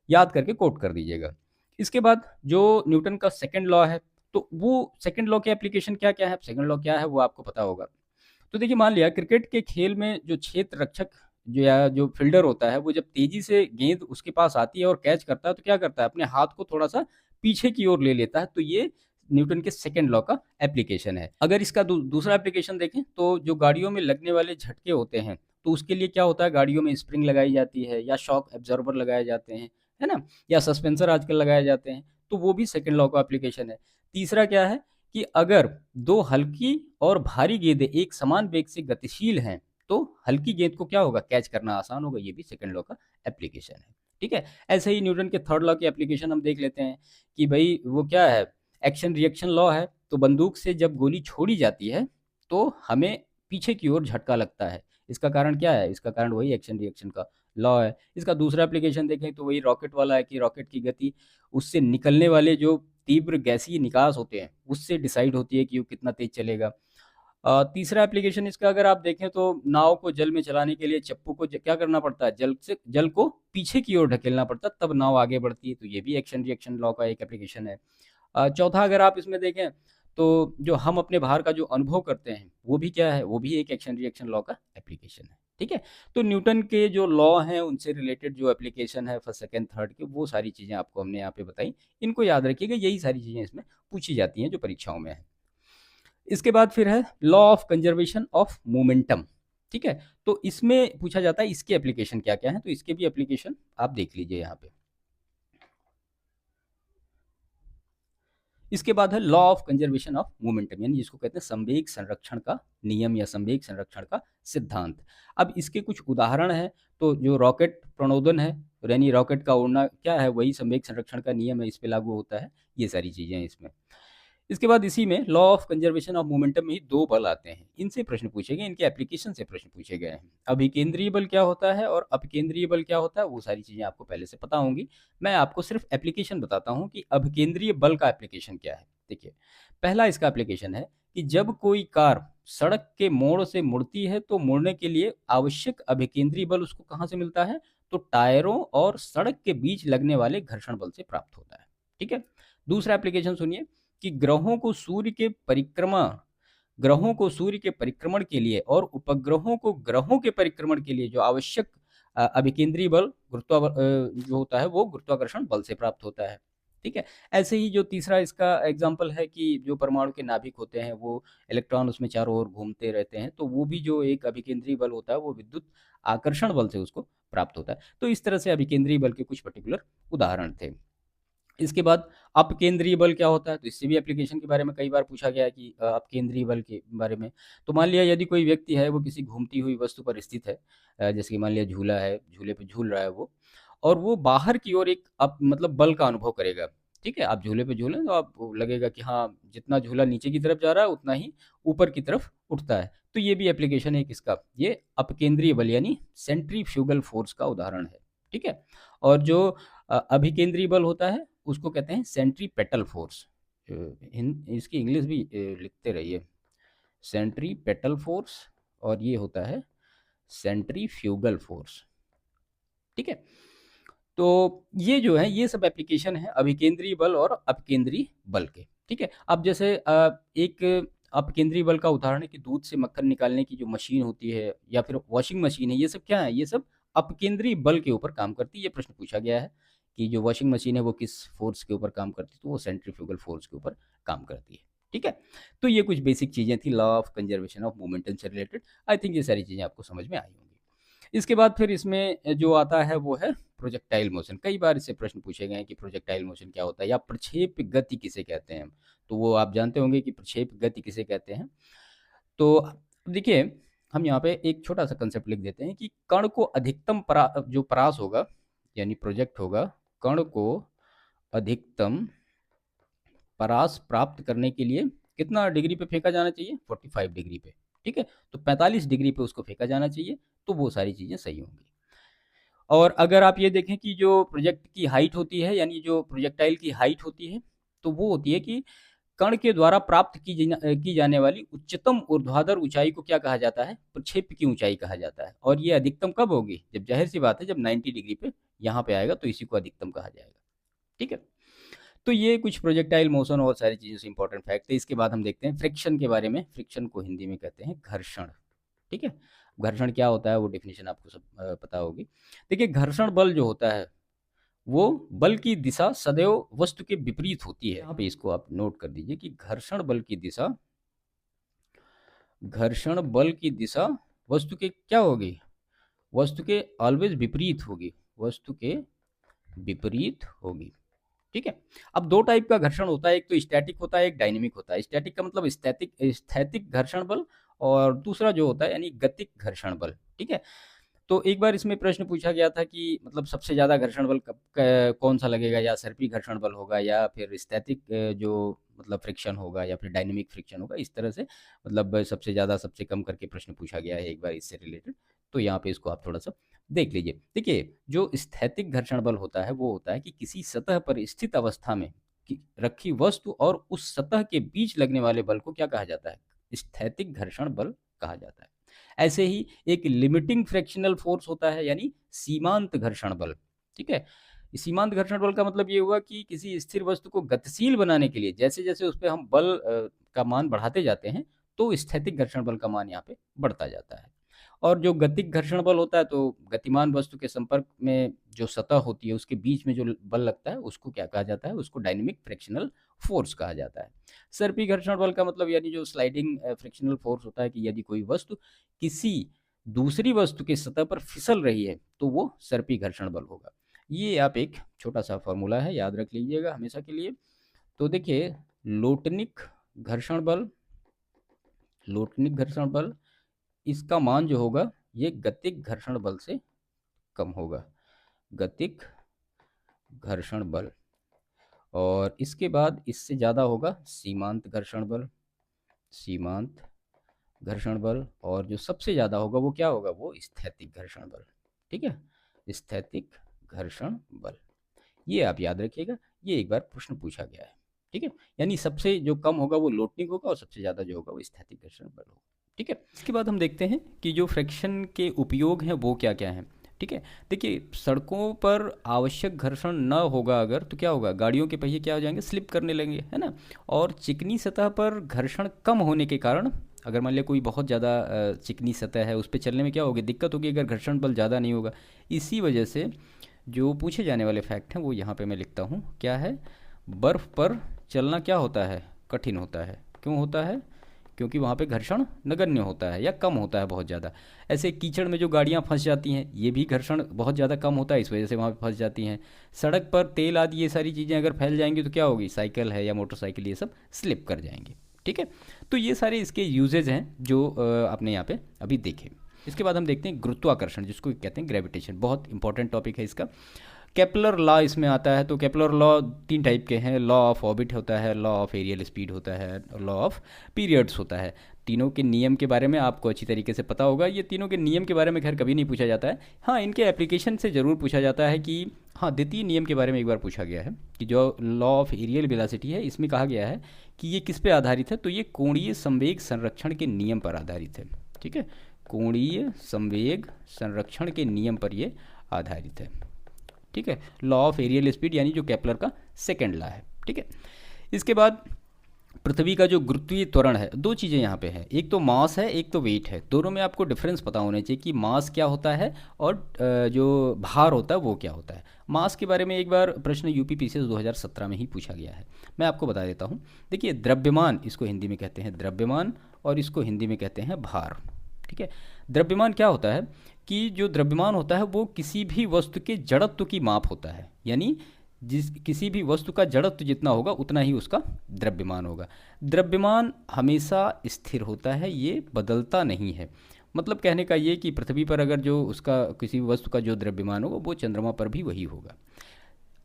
याद करके कोट कर दीजिएगा। इसके बाद जो न्यूटन का सेकंड लॉ है, तो वो सेकंड लॉ के एप्लीकेशन क्या क्या है, सेकंड लॉ क्या है वो आपको पता होगा। तो देखिए, मान लिया क्रिकेट के खेल में जो क्षेत्र रक्षक जो या जो फील्डर होता है, वो जब तेजी से गेंद उसके पास आती है और कैच करता है तो क्या करता है, अपने हाथ को थोड़ा सा पीछे की ओर ले लेता है। तो ये न्यूटन के सेकंड लॉ का एप्लीकेशन है। अगर इसका दूसरा एप्लीकेशन देखें तो जो गाड़ियों में लगने वाले झटके होते हैं, तो उसके लिए क्या होता है, गाड़ियों में स्प्रिंग लगाई जाती है या शॉक एब्जॉर्बर लगाए जाते हैं, है ना, या सस्पेंसर आजकल लगाए जाते हैं। तो वो भी सेकंड लॉ का एप्लीकेशन है। तीसरा क्या है कि अगर दो हल्की और भारी गेंदें एक समान वेग से गतिशील हैं तो हल्की गेंद को क्या होगा, कैच करना आसान होगा। ये भी सेकंड लॉ का एप्लीकेशन है। ठीक है, ऐसे ही न्यूटन के थर्ड लॉ की एप्लीकेशन हम देख लेते हैं कि भाई वो क्या है, एक्शन रिएक्शन लॉ है। तो बंदूक से जब गोली छोड़ी जाती है तो हमें पीछे की ओर झटका लगता है। इसका कारण क्या है, इसका कारण वही एक्शन रिएक्शन का लॉ है। इसका दूसरा एप्लीकेशन देखें तो वही रॉकेट वाला है कि रॉकेट की गति उससे निकलने वाले जो तीव्र गैसीय निकास होते हैं उससे डिसाइड होती है कि वो कितना तेज चलेगा। तीसरा एप्लीकेशन इसका अगर आप देखें तो नाव को जल में चलाने के लिए चप्पू को क्या करना पड़ता है, जल को पीछे की ओर ढकेलना पड़ता है, तब नाव आगे बढ़ती है। तो ये भी एक्शन रिएक्शन लॉ का एक एप्लीकेशन है। चौथा अगर आप इसमें देखें तो जो हम अपने भार का जो अनुभव करते हैं वो भी क्या है, वो भी एक एक्शन रिएक्शन लॉ का एप्लीकेशन है। ठीक है, तो न्यूटन के जो लॉ हैं उनसे रिलेटेड जो एप्लीकेशन है फर्स्ट सेकंड थर्ड के, वो सारी चीज़ें आपको हमने यहाँ पे बताई। इनको याद रखिएगा, यही सारी चीज़ें इसमें पूछी जाती हैं जो परीक्षाओं में है। इसके बाद फिर है law of conservation of momentum. ठीक है, तो इसमें पूछा जाता है इसके एप्लीकेशन क्या क्या है। तो इसके भी एप्लीकेशन आप देख लीजिए यहाँ पे। इसके बाद है law of conservation of momentum, यानी जिसको कहते हैं संवेग संरक्षण का नियम या संवेग संरक्षण का सिद्धांत। अब इसके कुछ उदाहरण हैं। तो जो रॉकेट प्रणोदन है, यानी रॉकेट का उड़ना क्या है, वही संवेग संरक्षण का नियम है, इस पे लागू होता है। ये सारी चीजें हैं इसमें। इसके बाद इसी में law of conservation of momentum में ही दो बल आते हैं, इनसे प्रश्न पूछे गए, इनके एप्लीकेशन से प्रश्न पूछे गए हैं। अभिकेंद्रीय बल क्या होता है और अपकेंद्रीय बल क्या होता है, वो सारी चीजें आपको पहले से पता होंगी। मैं आपको सिर्फ एप्लीकेशन बताता हूं कि अभिकेंद्रीय बल का एप्लीकेशन क्या है। देखिए, पहला इसका एप्लीकेशन है कि जब कोई कार सड़क के मोड़ से मुड़ती है तो मुड़ने के लिए आवश्यक अभिकेंद्रीय बल उसको कहां से मिलता है, तो टायरों और सड़क के बीच लगने वाले घर्षण बल से प्राप्त होता है। ठीक है, दूसरा एप्लीकेशन सुनिए कि ग्रहों को सूर्य के परिक्रमण के लिए और उपग्रहों को ग्रहों के परिक्रमण के लिए जो आवश्यक अभिकेंद्रीय बल जो होता है वो गुरुत्वाकर्षण बल से प्राप्त होता है। ठीक है, ऐसे ही जो तीसरा इसका एग्जाम्पल है कि जो परमाणु के नाभिक होते हैं वो इलेक्ट्रॉन उसमें चारों ओर घूमते रहते हैं, तो वो भी जो एक अभिकेंद्रीय बल होता है वो विद्युत आकर्षण बल से उसको प्राप्त होता है। तो इस तरह से अभिकेंद्रीय बल के कुछ पर्टिकुलर उदाहरण थे। इसके बाद अपकेंद्रीय बल क्या होता है, तो इससे भी एप्लीकेशन के बारे में कई बार पूछा गया है कि अपकेंद्रीय बल के बारे में। तो मान लिया यदि कोई व्यक्ति है वो किसी घूमती हुई वस्तु पर स्थित है, जैसे कि मान लिया झूला है, झूले पे झूल रहा है वो, और वो बाहर की ओर एक मतलब बल का अनुभव करेगा। ठीक है, आप झूले पे झूलें तो आपको लगेगा कि हाँ, जितना झूला नीचे की तरफ जा रहा है उतना ही ऊपर की तरफ उठता है। तो ये भी एप्लीकेशन है किसका, ये अपकेंद्रीय बल यानी सेंट्रीफ्यूगल फोर्स का उदाहरण है। ठीक है, और जो अभिकेंद्रीय बल होता है उसको कहते हैं सेंट्रीपेटल फोर्स। इसकी इंग्लिश भी लिखते रहिए, सेंट्रीपेटल फोर्स, और ये होता है सेंट्रीफ्यूगल फोर्स। ठीक है, तो ये जो है ये सब एप्लीकेशन है अभिकेंद्रीय बल और अपकेंद्रीय बल के। ठीक है, अब जैसे एक अपकेंद्रीय बल का उदाहरण है कि दूध से मक्खन निकालने की जो मशीन होती है या फिर वॉशिंग मशीन है, ये सब क्या है, ये सब अपकेंद्रीय बल के ऊपर काम करती है। ये प्रश्न पूछा गया है कि जो वॉशिंग मशीन है वो किस फोर्स के ऊपर काम करती है, तो वो सेंट्रीफ्यूगल फोर्स के ऊपर काम करती है। ठीक है, तो ये कुछ बेसिक चीजें थी law of conservation of momentum से रिलेटेड। आई थिंक ये सारी चीजें आपको समझ में आई होंगी। इसके बाद फिर इसमें जो आता है वो है प्रोजेक्टाइल मोशन। कई बार इससे प्रश्न पूछे गए हैं कि प्रोजेक्टाइल मोशन क्या होता है या प्रक्षेप गति किसे कहते हैं। तो वो आप जानते होंगे कि प्रक्षेप गति किसे कहते हैं। तो देखिए, हम यहाँ पे एक छोटा सा कंसेप्ट लिख देते हैं कि कण को अधिकतम जो परास होगा यानी प्रोजेक्ट होगा, कण को अधिकतम परास प्राप्त करने के लिए कितना डिग्री पे फेंका जाना चाहिए, 45 डिग्री पे। ठीक है, तो 45 डिग्री पे उसको फेंका जाना चाहिए, तो वो सारी चीज़ें सही होंगी। और अगर आप ये देखें कि जो प्रोजेक्ट की हाइट होती है, यानी जो प्रोजेक्टाइल की हाइट होती है, तो वो होती है कि कण के द्वारा प्राप्त की जाने वाली उच्चतम ऊर्ध्वाधर ऊंचाई को क्या कहा जाता है? प्रक्षेप्य की ऊंचाई कहा जाता है। और ये अधिकतम कब होगी? जब, जाहिर सी बात है, जब 90 डिग्री पे यहाँ पे आएगा, तो इसी को अधिकतम कहा जाएगा। ठीक है, तो ये कुछ प्रोजेक्टाइल मोशन और सारी चीज़ों से इंपॉर्टेंट फैक्ट है। इसके बाद हम देखते हैं फ्रिक्शन के बारे में। फ्रिक्शन को हिंदी में कहते हैं घर्षण। ठीक है, घर्षण क्या होता है वो डेफिनेशन आपको सब पता होगी। देखिए, घर्षण बल जो होता है वो बल की दिशा सदैव वस्तु के विपरीत होती है। यहाँ पे इसको आप नोट कर दीजिए कि घर्षण बल की दिशा वस्तु के क्या होगी? वस्तु के ऑलवेज विपरीत होगी, वस्तु के विपरीत होगी। ठीक है, अब दो टाइप का घर्षण होता है, एक तो स्टैटिक होता है, एक डायनेमिक होता है। स्टैटिक का मतलब स्थैतिक घर्षण बल, और दूसरा जो होता है यानी गतिक घर्षण बल। ठीक है, तो एक बार इसमें प्रश्न पूछा गया था कि मतलब सबसे ज़्यादा घर्षण बल कौन सा लगेगा, या सर्पी घर्षण बल होगा, या फिर स्थैतिक जो मतलब फ्रिक्शन होगा, या फिर डायनेमिक फ्रिक्शन होगा। इस तरह से मतलब सबसे ज़्यादा सबसे कम करके प्रश्न पूछा गया है एक बार इससे रिलेटेड। तो यहाँ पे इसको आप थोड़ा सा देख लीजिए। देखिए, जो स्थैतिक घर्षण बल होता है वो होता है कि किसी सतह पर स्थित अवस्था में रखी वस्तु और उस सतह के बीच लगने वाले बल को क्या कहा जाता है? स्थैतिक घर्षण बल कहा जाता है। ऐसे ही एक लिमिटिंग फ्रैक्शनल फोर्स होता है, यानी सीमांत घर्षण बल। ठीक है, सीमांत घर्षण बल का मतलब ये हुआ कि किसी स्थिर वस्तु को गतिशील बनाने के लिए जैसे जैसे उस पर हम बल का मान बढ़ाते जाते हैं, तो स्थैतिक घर्षण बल का मान यहाँ पे बढ़ता जाता है। और जो गतिक घर्षण बल होता है, तो गतिमान वस्तु के संपर्क में जो सतह होती है उसके बीच में जो बल लगता है उसको क्या कहा जाता है? उसको डायनेमिक फ्रिक्शनल फोर्स कहा जाता है। सर्पी घर्षण बल का मतलब यानी जो स्लाइडिंग फ्रिक्शनल फोर्स होता है कि यदि कोई वस्तु किसी दूसरी वस्तु की सतह पर फिसल रही है तो वो सर्पी घर्षण बल होगा। ये आप एक छोटा सा फॉर्मूला है, याद रख लीजिएगा हमेशा के लिए। तो देखिए, लोटनिक घर्षण बल इसका मान जो होगा ये गतिक घर्षण बल से कम होगा, गतिक घर्षण बल। और इसके बाद इससे ज़्यादा होगा सीमांत घर्षण बल। और जो सबसे ज़्यादा होगा वो क्या होगा? वो स्थैतिक घर्षण बल। ठीक है, स्थैतिक घर्षण बल, ये आप याद रखिएगा, ये एक बार प्रश्न पूछा गया है। ठीक है, यानी सबसे जो कम होगा वो लोटनिक होगा, और सबसे ज़्यादा जो होगा वो स्थैतिक घर्षण बल होगा। ठीक है, इसके बाद हम देखते हैं कि जो फ्रिक्शन के उपयोग हैं वो क्या क्या हैं। ठीक है, देखिए, सड़कों पर आवश्यक घर्षण न होगा अगर, तो क्या होगा? गाड़ियों के पहिए क्या हो जाएंगे? स्लिप करने लगेंगे, है ना। और चिकनी सतह पर घर्षण कम होने के कारण, अगर मान लिया कोई बहुत ज़्यादा चिकनी सतह है, उस पर चलने में क्या होगी? दिक्कत होगी, अगर घर्षण बल ज़्यादा नहीं होगा। इसी वजह से जो पूछे जाने वाले फैक्ट हैं वो यहाँ पे मैं लिखता हूँ। क्या है? बर्फ़ पर चलना क्या होता है? कठिन होता है। क्यों होता है? क्योंकि वहाँ पे घर्षण नगण्य होता है या कम होता है बहुत ज़्यादा। ऐसे कीचड़ में जो गाड़ियाँ फंस जाती हैं, ये भी घर्षण बहुत ज़्यादा कम होता है, इस वजह से वहाँ पे फंस जाती हैं। सड़क पर तेल आदि ये सारी चीज़ें अगर फैल जाएंगी तो क्या होगी? साइकिल है या मोटरसाइकिल, ये सब स्लिप कर जाएंगे। ठीक है, तो ये सारे इसके यूजेज हैं जो आपने यहाँ पे अभी देखे। इसके बाद हम देखते हैं गुरुत्वाकर्षण, जिसको कहते हैं ग्रेविटेशन। बहुत इंपॉर्टेंट टॉपिक है इसका। केपलर लॉ इसमें आता है। तो केपलर लॉ 3 टाइप के हैं। लॉ ऑफ ऑर्बिट होता है, लॉ ऑफ एरियल स्पीड होता है, लॉ ऑफ पीरियड्स होता है। तीनों के नियम के बारे में आपको अच्छी तरीके से पता होगा। ये तीनों के नियम के बारे में खैर कभी नहीं पूछा जाता है, हाँ इनके एप्लीकेशन से ज़रूर पूछा जाता है कि हाँ, द्वितीय नियम के बारे में एक बार पूछा गया है कि जो लॉ ऑफ एरियल वेलोसिटी है, इसमें कहा गया है कि ये किस पे आधारित है? तो ये कोणीय संवेग संरक्षण के नियम पर आधारित है। ठीक है, कोणीय संवेग संरक्षण के नियम पर ये आधारित है। ठीक है, लॉ ऑफ एरियल स्पीड यानी जो केपलर का सेकेंड लॉ है। ठीक है, इसके बाद पृथ्वी का जो गुरुत्वीय त्वरण है, दो चीज़ें यहाँ पे हैं, एक तो मास है, एक तो वेट है। दोनों में आपको डिफरेंस पता होना चाहिए कि मास क्या होता है और जो भार होता है वो क्या होता है। मास के बारे में एक बार प्रश्न यूपी पीसीएस 2017 में ही पूछा गया है, मैं आपको बता देता हूँ। देखिए, द्रव्यमान, इसको हिंदी में कहते हैं द्रव्यमान, और इसको हिंदी में कहते हैं भार। ठीक है, द्रव्यमान क्या होता है कि जो द्रव्यमान होता है वो किसी भी वस्तु के जड़त्व की माप होता है, यानी किसी भी वस्तु का जड़त्व जितना होगा उतना ही उसका द्रव्यमान होगा। द्रव्यमान हमेशा स्थिर होता है, ये बदलता नहीं है। मतलब कहने का ये कि पृथ्वी पर अगर जो उसका किसी वस्तु का जो द्रव्यमान होगा वो चंद्रमा पर भी वही होगा।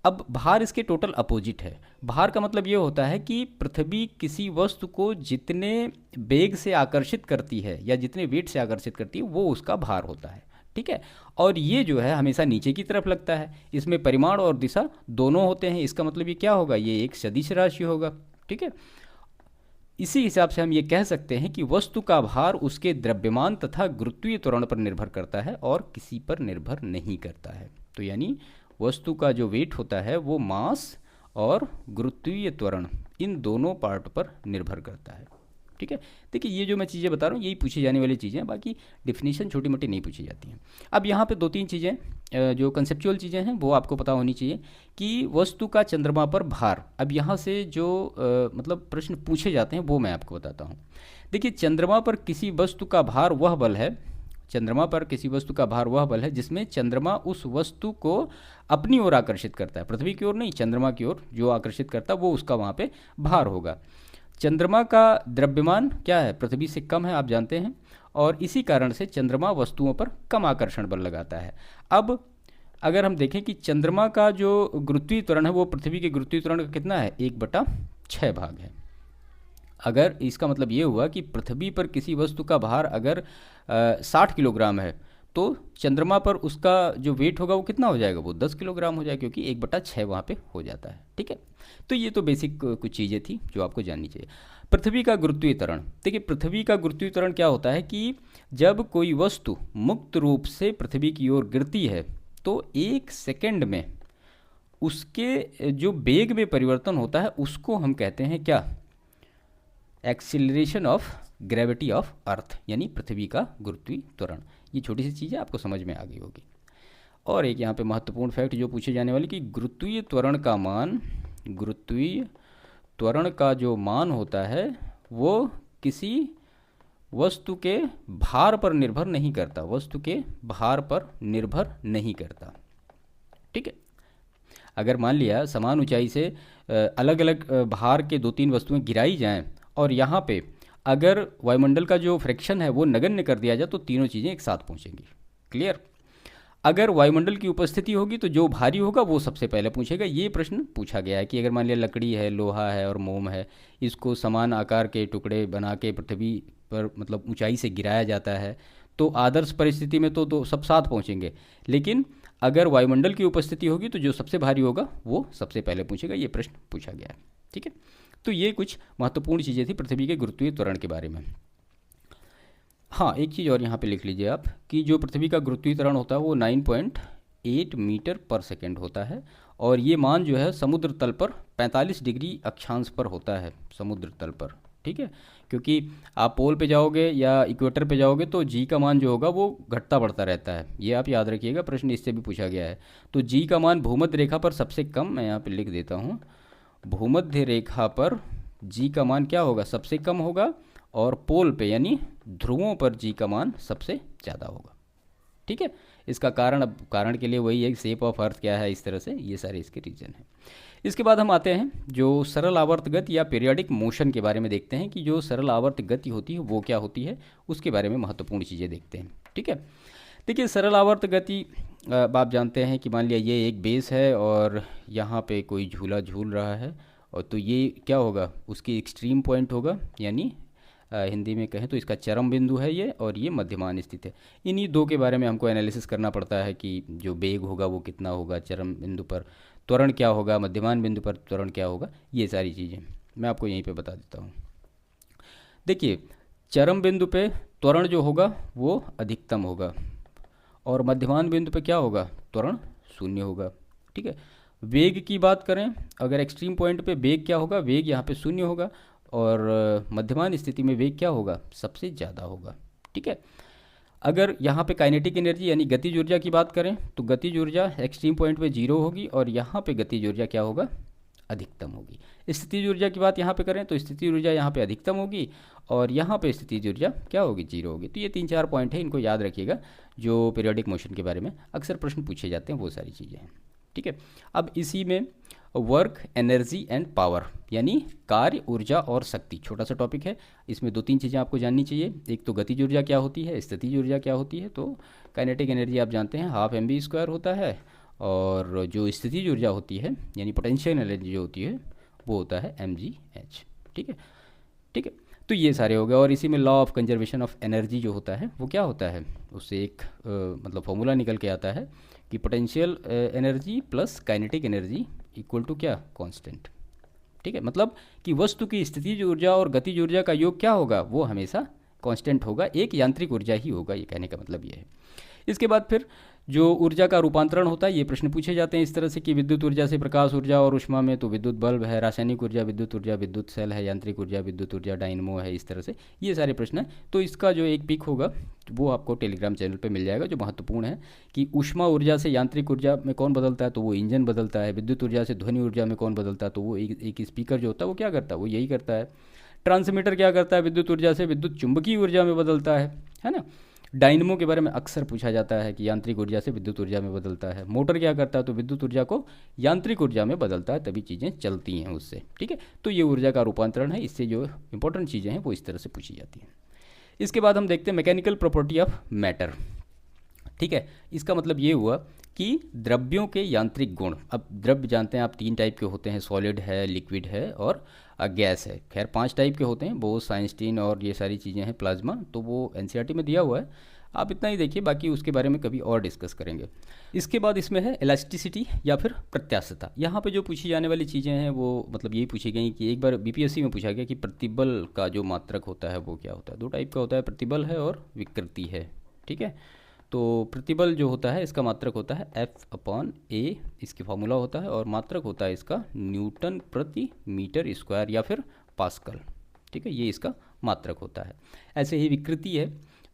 अब भार इसके टोटल अपोजिट है। भार का मतलब ये होता है कि पृथ्वी किसी वस्तु को जितने वेग से आकर्षित करती है या जितने वेट से आकर्षित करती है वो उसका भार होता है, ठीक है। और ये जो है हमेशा नीचे की तरफ लगता है, इसमें परिमाण और दिशा दोनों होते हैं। इसका मतलब ये क्या होगा, ये एक सदिश राशि होगा, ठीक है। इसी हिसाब से हम ये कह सकते हैं कि वस्तु का भार उसके द्रव्यमान तथा गुरुत्वीय त्वरण पर निर्भर करता है और किसी पर निर्भर नहीं करता है। तो यानी वस्तु का जो वेट होता है वो मास और गुरुत्वीय त्वरण इन दोनों पार्ट पर निर्भर करता है, ठीक है। देखिए ये जो मैं चीज़ें बता रहा हूँ यही पूछी जाने वाली चीज़ें हैं, बाकी डिफिनीशन छोटी मोटी नहीं पूछी जाती हैं। अब यहाँ पे 2-3 चीज़ें जो कंसेप्चुअल चीज़ें हैं वो आपको पता होनी चाहिए कि वस्तु का चंद्रमा पर भार। अब यहाँ से जो मतलब प्रश्न पूछे जाते हैं वो मैं आपको बताता हूँ। देखिए चंद्रमा पर किसी वस्तु का भार वह बल है, चंद्रमा पर किसी वस्तु का भार वह बल है जिसमें चंद्रमा उस वस्तु को अपनी ओर आकर्षित करता है, पृथ्वी की ओर नहीं, चंद्रमा की ओर जो आकर्षित करता है वो उसका वहाँ पे भार होगा। चंद्रमा का द्रव्यमान क्या है, पृथ्वी से कम है, आप जानते हैं, और इसी कारण से चंद्रमा वस्तुओं पर कम आकर्षण बल लगाता है। अब अगर हम देखें कि चंद्रमा का जो गुरुत्वीय त्वरण है वो पृथ्वी के गुरुत्वीय त्वरण का कितना है, 1/6 भाग है। अगर इसका मतलब ये हुआ कि पृथ्वी पर किसी वस्तु का भार अगर 60 किलोग्राम है तो चंद्रमा पर उसका जो वेट होगा वो कितना हो जाएगा, वो 10 किलोग्राम हो जाएगा, क्योंकि 1/6 वहाँ पे हो जाता है, ठीक है। तो ये तो बेसिक कुछ चीज़ें थी जो आपको जाननी चाहिए। पृथ्वी का गुरुत्वीय त्वरण, देखिए पृथ्वी का गुरुत्वीय त्वरण क्या होता है कि जब कोई वस्तु मुक्त रूप से पृथ्वी की ओर गिरती है तो 1 सेकेंड में उसके जो वेग में परिवर्तन होता है उसको हम कहते हैं क्या, acceleration of gravity of earth, यानी पृथ्वी का गुरुत्वीय त्वरण। ये छोटी सी चीज़ें आपको समझ में आ गई होगी। और एक यहाँ पे महत्वपूर्ण फैक्ट जो पूछे जाने वाली कि गुरुत्वीय त्वरण का मान, गुरुत्वीय त्वरण का जो मान होता है वो किसी वस्तु के भार पर निर्भर नहीं करता, वस्तु के भार पर निर्भर नहीं करता, ठीक है। अगर मान लिया समान ऊंचाई से अलग अलग भार के 2-3 वस्तुएं गिराई जाएं और यहाँ पे अगर वायुमंडल का जो फ्रिक्शन है वो नगण्य कर दिया जाए तो तीनों चीज़ें एक साथ पहुँचेंगी, क्लियर। अगर वायुमंडल की उपस्थिति होगी तो जो भारी होगा वो सबसे पहले पूछेगा। ये प्रश्न पूछा गया है कि अगर मान लिया लकड़ी है, लोहा है और मोम है, इसको समान आकार के टुकड़े बना के पृथ्वी पर मतलब ऊंचाई से गिराया जाता है तो आदर्श परिस्थिति में तो सब साथ पहुंचेंगे, लेकिन अगर वायुमंडल की उपस्थिति होगी तो जो सबसे भारी होगा वो सबसे पहले पूछेगा। ये प्रश्न पूछा गया है, ठीक है। तो ये कुछ महत्वपूर्ण चीज़ें थी पृथ्वी के गुरुत्वीय त्वरण के बारे में। हाँ, एक चीज़ और यहाँ पे लिख लीजिए आप कि जो पृथ्वी का गुरुत्वीय त्वरण होता है वो 9.8 मीटर पर सेकेंड होता है और ये मान जो है समुद्र तल पर 45 डिग्री अक्षांश पर होता है, समुद्र तल पर, ठीक है। क्योंकि आप पोल पे जाओगे या इक्वेटर पे जाओगे तो जी का मान जो होगा वो घटता बढ़ता रहता है, ये आप याद रखिएगा, प्रश्न इससे भी पूछा गया है। तो जी का मान भूमध्य रेखा पर सबसे कम, मैं यहाँ पे लिख देता हूँ, भूमध्य रेखा पर जी का मान क्या होगा, सबसे कम होगा, और पोल पे यानी ध्रुवों पर जी का मान सबसे ज़्यादा होगा, ठीक है। इसका कारण, अब कारण के लिए वही है, शेप ऑफ अर्थ क्या है, इस तरह से ये सारे इसके रीजन हैं। इसके बाद हम आते हैं जो सरल आवर्त गति या पीरियोडिक मोशन के बारे में देखते हैं कि जो सरल आवर्त गति होती है वो क्या होती है, उसके बारे में महत्वपूर्ण चीज़ें देखते हैं, ठीक है। देखिए सरल आवर्त गति आप जानते हैं कि मान लिया ये एक बेस है और यहाँ पे कोई झूला झूल रहा है, और तो ये क्या होगा, उसकी एक्सट्रीम पॉइंट होगा, यानी हिंदी में कहें तो इसका चरम बिंदु है ये, और ये मध्यमान स्थित है। इन्हीं दो के बारे में हमको एनालिसिस करना पड़ता है कि जो वेग होगा वो कितना होगा, चरम बिंदु पर त्वरण क्या होगा, मध्यमान बिंदु पर त्वरण क्या होगा, ये सारी चीज़ें मैं आपको यहीं पे बता देता हूँ। देखिए चरम बिंदु पे त्वरण जो होगा वो अधिकतम होगा और मध्यमान बिंदु पे क्या होगा, त्वरण 0 होगा, ठीक है। वेग की बात करें, अगर एक्सट्रीम पॉइंट पे वेग क्या होगा, वेग यहाँ पे 0 होगा, और मध्यमान स्थिति में वेग क्या होगा, सबसे ज़्यादा होगा, ठीक है। अगर यहाँ पे काइनेटिक एनर्जी यानी गतिज ऊर्जा की बात करें तो गतिज ऊर्जा एक्सट्रीम पॉइंट पे 0 होगी और यहाँ पे गतिज ऊर्जा क्या होगा, अधिकतम होगी। स्थितिज ऊर्जा की बात यहाँ पे करें तो स्थितिज ऊर्जा यहाँ पे अधिकतम होगी और यहाँ पे स्थितिज ऊर्जा क्या होगी, 0 होगी। तो ये 3-4 पॉइंट है, इनको याद रखिएगा जो पीरियोडिक मोशन के बारे में अक्सर प्रश्न पूछे जाते हैं, वो सारी चीज़ें हैं, ठीक है। अब इसी में वर्क, एनर्जी एंड पावर यानी कार्य, ऊर्जा और शक्ति, छोटा सा टॉपिक है, इसमें 2-3 चीज़ें आपको जाननी चाहिए। एक तो गतिज ऊर्जा क्या होती है, स्थितिज ऊर्जा क्या होती है। तो काइनेटिक एनर्जी आप जानते हैं 12 mv² होता है और जो स्थितिज ऊर्जा होती है यानी पोटेंशियल एनर्जी जो होती है वो होता है mgh। ठीक है, ठीक है। तो ये सारे हो गए। और इसी में law of conservation of energy जो होता है वो क्या होता है, उससे एक मतलब फॉर्मूला निकल के आता है कि potential energy plus kinetic energy equal to क्या, कांस्टेंट। ठीक है, मतलब कि वस्तु की स्थितिज ऊर्जा और गतिज ऊर्जा का योग क्या होगा, वो हमेशा कांस्टेंट होगा, एक यांत्रिक ऊर्जा ही होगा, ये कहने का मतलब ये है। इसके बाद फिर जो ऊर्जा का रूपांतरण होता है, ये प्रश्न पूछे जाते हैं इस तरह से कि विद्युत ऊर्जा से प्रकाश ऊर्जा और ऊष्मा में तो विद्युत बल्ब है, रासायनिक ऊर्जा विद्युत सेल है, यांत्रिक ऊर्जा विद्युत ऊर्जा डायनमो है, इस तरह से ये सारे प्रश्न हैं। तो इसका जो एक पिक होगा वो आपको टेलीग्राम चैनल पे मिल जाएगा, जो महत्वपूर्ण है कि ऊष्मा ऊर्जा से यांत्रिक ऊर्जा में कौन बदलता है, तो वो इंजन बदलता है। विद्युत ऊर्जा से ध्वनि ऊर्जा में कौन बदलता है, तो वो एक स्पीकर जो होता है वो क्या करता है, वो यही करता है। ट्रांसमीटर क्या करता है, विद्युत ऊर्जा से विद्युत चुंबकीय ऊर्जा में बदलता है ना। डायनमो के बारे में अक्सर पूछा जाता है कि यांत्रिक ऊर्जा से विद्युत ऊर्जा में बदलता है। मोटर क्या करता है, तो विद्युत ऊर्जा को यांत्रिक ऊर्जा में बदलता है, तभी चीज़ें चलती हैं उससे। ठीक है, तो ये ऊर्जा का रूपांतरण है, इससे जो इंपॉर्टेंट चीज़ें हैं वो इस तरह से पूछी जाती हैं। इसके बाद हम देखते हैं मैकेनिकल प्रॉपर्टी ऑफ मैटर। ठीक है, इसका मतलब ये हुआ कि द्रव्यों के यांत्रिक गुण। अब द्रव्य जानते हैं आप 3 टाइप के होते हैं, सॉलिड है, लिक्विड है और गैस है। खैर 5 टाइप के होते हैं, बोस, आइंस्टीन और ये सारी चीज़ें हैं, प्लाज्मा, तो वो एनसीईआरटी में दिया हुआ है, आप इतना ही देखिए, बाकी उसके बारे में कभी और डिस्कस करेंगे। इसके बाद इसमें है इलास्टिसिटी या फिर प्रत्यास्थता। यहाँ पे जो पूछी जाने वाली चीज़ें हैं वो मतलब यही पूछी गई कि एक बार बीपीएससी में पूछा गया कि प्रतिबल का जो मात्रक होता है वो क्या होता है। 2 टाइप का होता है, प्रतिबल है और विकृति है। ठीक है, तो प्रतिबल जो होता है इसका मात्रक होता है F/A, इसकी फार्मूला होता है, और मात्रक होता है इसका न्यूटन प्रति मीटर स्क्वायर या फिर पास्कल। ठीक है, ये इसका मात्रक होता है। ऐसे ही विकृति है,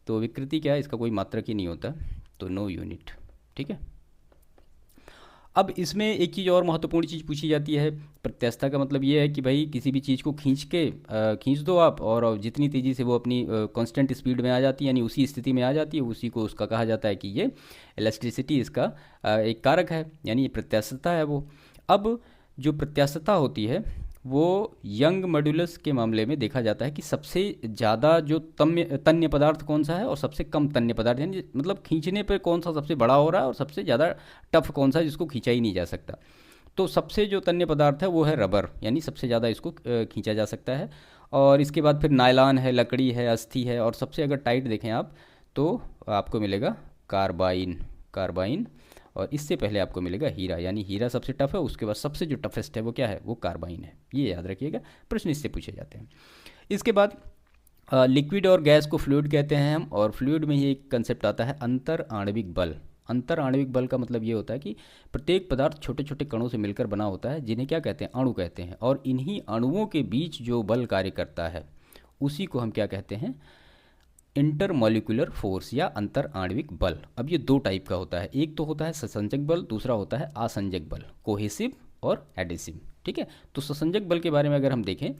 तो विकृति क्या है, इसका कोई मात्रक ही नहीं होता, तो नो यूनिट। ठीक है, अब इसमें एक चीज़ और महत्वपूर्ण चीज़ पूछी जाती है। प्रत्यास्थता का मतलब ये है कि भाई किसी भी चीज़ को खींच दो आप, और जितनी तेज़ी से वो अपनी कांस्टेंट स्पीड में आ जाती है, यानी उसी स्थिति में आ जाती है, उसी को उसका कहा जाता है कि ये इलास्टिसिटी इसका एक कारक है, यानी ये प्रत्यास्थता है वो। अब जो प्रत्यास्थता होती है वो यंग मॉड्यूलस के मामले में देखा जाता है कि सबसे ज़्यादा जो तन्य पदार्थ कौन सा है और सबसे कम तन्य पदार्थ, यानी मतलब खींचने पर कौन सा सबसे बड़ा हो रहा है और सबसे ज़्यादा टफ कौन सा है जिसको खींचा ही नहीं जा सकता। तो सबसे जो तन्य पदार्थ है वो है रबर, यानी सबसे ज़्यादा इसको खींचा जा सकता है। और इसके बाद फिर नायलॉन है, लकड़ी है, अस्थि है, और सबसे अगर टाइट देखें आप तो आपको मिलेगा कार्बाइन, और इससे पहले आपको मिलेगा हीरा, यानी हीरा सबसे टफ है, उसके बाद सबसे जो टफेस्ट है वो क्या है, वो कार्बाइन है। ये याद रखिएगा, प्रश्न इससे पूछे जाते हैं। इसके बाद लिक्विड और गैस को फ्लूइड कहते हैं हम, और फ्लूइड में ये एक कंसेप्ट आता है अंतर आणविक बल। अंतर आणविक बल का मतलब ये होता है कि प्रत्येक पदार्थ छोटे छोटे कणों से मिलकर बना होता है, जिन्हें क्या कहते हैं, अणु कहते हैं, और इन्हीं अणुओं के बीच जो बल कार्य करता है उसी को हम क्या कहते हैं, इंटरमॉलिक्यूलर फोर्स या अंतर आणविक बल। अब ये 2 टाइप का होता है, एक तो होता है ससंजक बल, दूसरा होता है आसंजक बल, कोहेसिव और एडेसिव। ठीक है, तो ससंजक बल के बारे में अगर हम देखें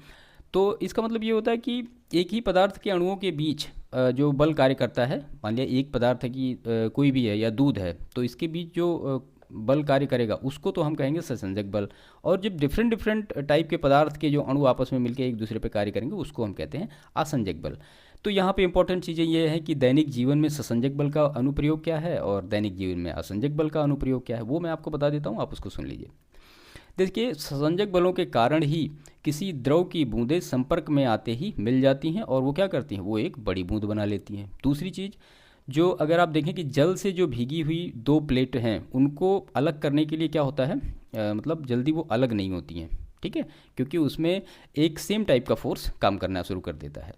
तो इसका मतलब ये होता है कि एक ही पदार्थ के अणुओं के बीच जो बल कार्य करता है, मान लिया एक पदार्थ है कि कोई भी है या दूध है, तो इसके बीच जो बल कार्य करेगा उसको तो हम कहेंगे ससंजक बल। और जब डिफरेंट टाइप के पदार्थ के जो अणु आपस में मिलकर एक दूसरे पर कार्य करेंगे उसको हम कहते हैं आसंजक बल। तो यहाँ पे इंपॉर्टेंट चीज़ें ये हैं कि दैनिक जीवन में ससंजक बल का अनुप्रयोग क्या है और दैनिक जीवन में असंजक बल का अनुप्रयोग क्या है, वो मैं आपको बता देता हूँ, आप उसको सुन लीजिए। देखिए, ससंजक बलों के कारण ही किसी द्रव की बूंदें संपर्क में आते ही मिल जाती हैं, और वो क्या करती हैं, वो एक बड़ी बूंद बना लेती हैं। दूसरी चीज़, जो अगर आप देखें कि जल से जो भीगी हुई 2 प्लेट हैं उनको अलग करने के लिए क्या होता है, मतलब जल्दी वो अलग नहीं होती हैं। ठीक है, क्योंकि उसमें एक सेम टाइप का फोर्स काम करना शुरू कर देता है।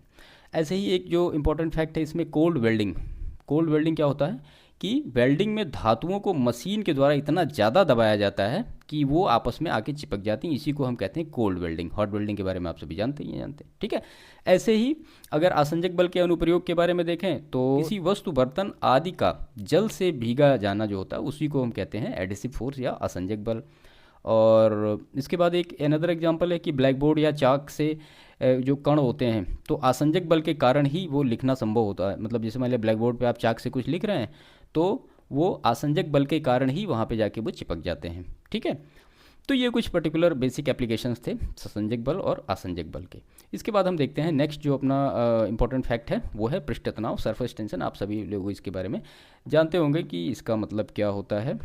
ऐसे ही एक जो इम्पोर्टेंट फैक्ट है इसमें, कोल्ड वेल्डिंग क्या होता है कि वेल्डिंग में धातुओं को मशीन के द्वारा इतना ज़्यादा दबाया जाता है कि वो आपस में आके चिपक जाती हैं, इसी को हम कहते हैं कोल्ड वेल्डिंग। हॉट वेल्डिंग के बारे में आप सभी जानते हैं। ठीक है, ऐसे ही अगर आसंजक बल के अनुप्रयोग के बारे में देखें तो किसी वस्तु, बर्तन आदि का जल से भीगा जाना जो होता है उसी को हम कहते हैं एडेसिव फोर्स या आसंजक बल। और इसके बाद एक अनदर एग्जांपल है कि ब्लैक बोर्ड या चाक से जो कण होते हैं तो आसंजक बल के कारण ही वो लिखना संभव होता है। मतलब जैसे मान लिया ब्लैक बोर्ड पे आप चाक से कुछ लिख रहे हैं तो वो आसंजक बल के कारण ही वहाँ पे जाके वो चिपक जाते हैं। ठीक है, तो ये कुछ पर्टिकुलर बेसिक एप्लीकेशंस थे ससंजक बल और आसंजक बल के। इसके बाद हम देखते हैं नेक्स्ट जो अपना इंपॉर्टेंट फैक्ट है वो है पृष्ठ तनाव, सरफेस टेंशन। आप सभी लोग इसके बारे में जानते होंगे कि इसका मतलब क्या होता है।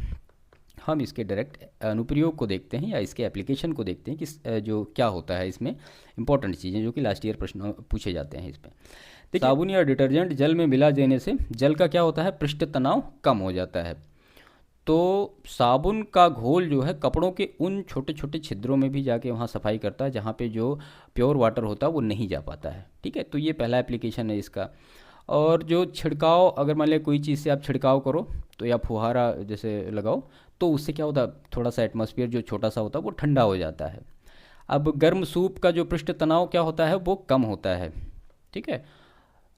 हम इसके डायरेक्ट अनुप्रयोग को देखते हैं या इसके एप्लीकेशन को देखते हैं कि जो क्या होता है इसमें इंपॉर्टेंट चीज़ें जो कि लास्ट ईयर प्रश्न पूछे जाते हैं इसमें। देखिए, साबुन या डिटर्जेंट जल में मिला देने से जल का क्या होता है, पृष्ठ तनाव कम हो जाता है। तो साबुन का घोल जो है कपड़ों के उन छोटे छोटे छिद्रों में भी जाके वहाँ सफाई करता है जहाँ पे जो प्योर वाटर होता है वो नहीं जा पाता है। ठीक है, तो ये पहला एप्लीकेशन है इसका। और जो छिड़काव, अगर मान लिया कोई चीज़ से आप छिड़काव करो तो या फुहारा जैसे लगाओ तो उससे क्या होता है, थोड़ा सा एटमॉस्फेयर जो छोटा सा होता है वो ठंडा हो जाता है। अब गर्म सूप का जो पृष्ठ तनाव क्या होता है वो कम होता है। ठीक है,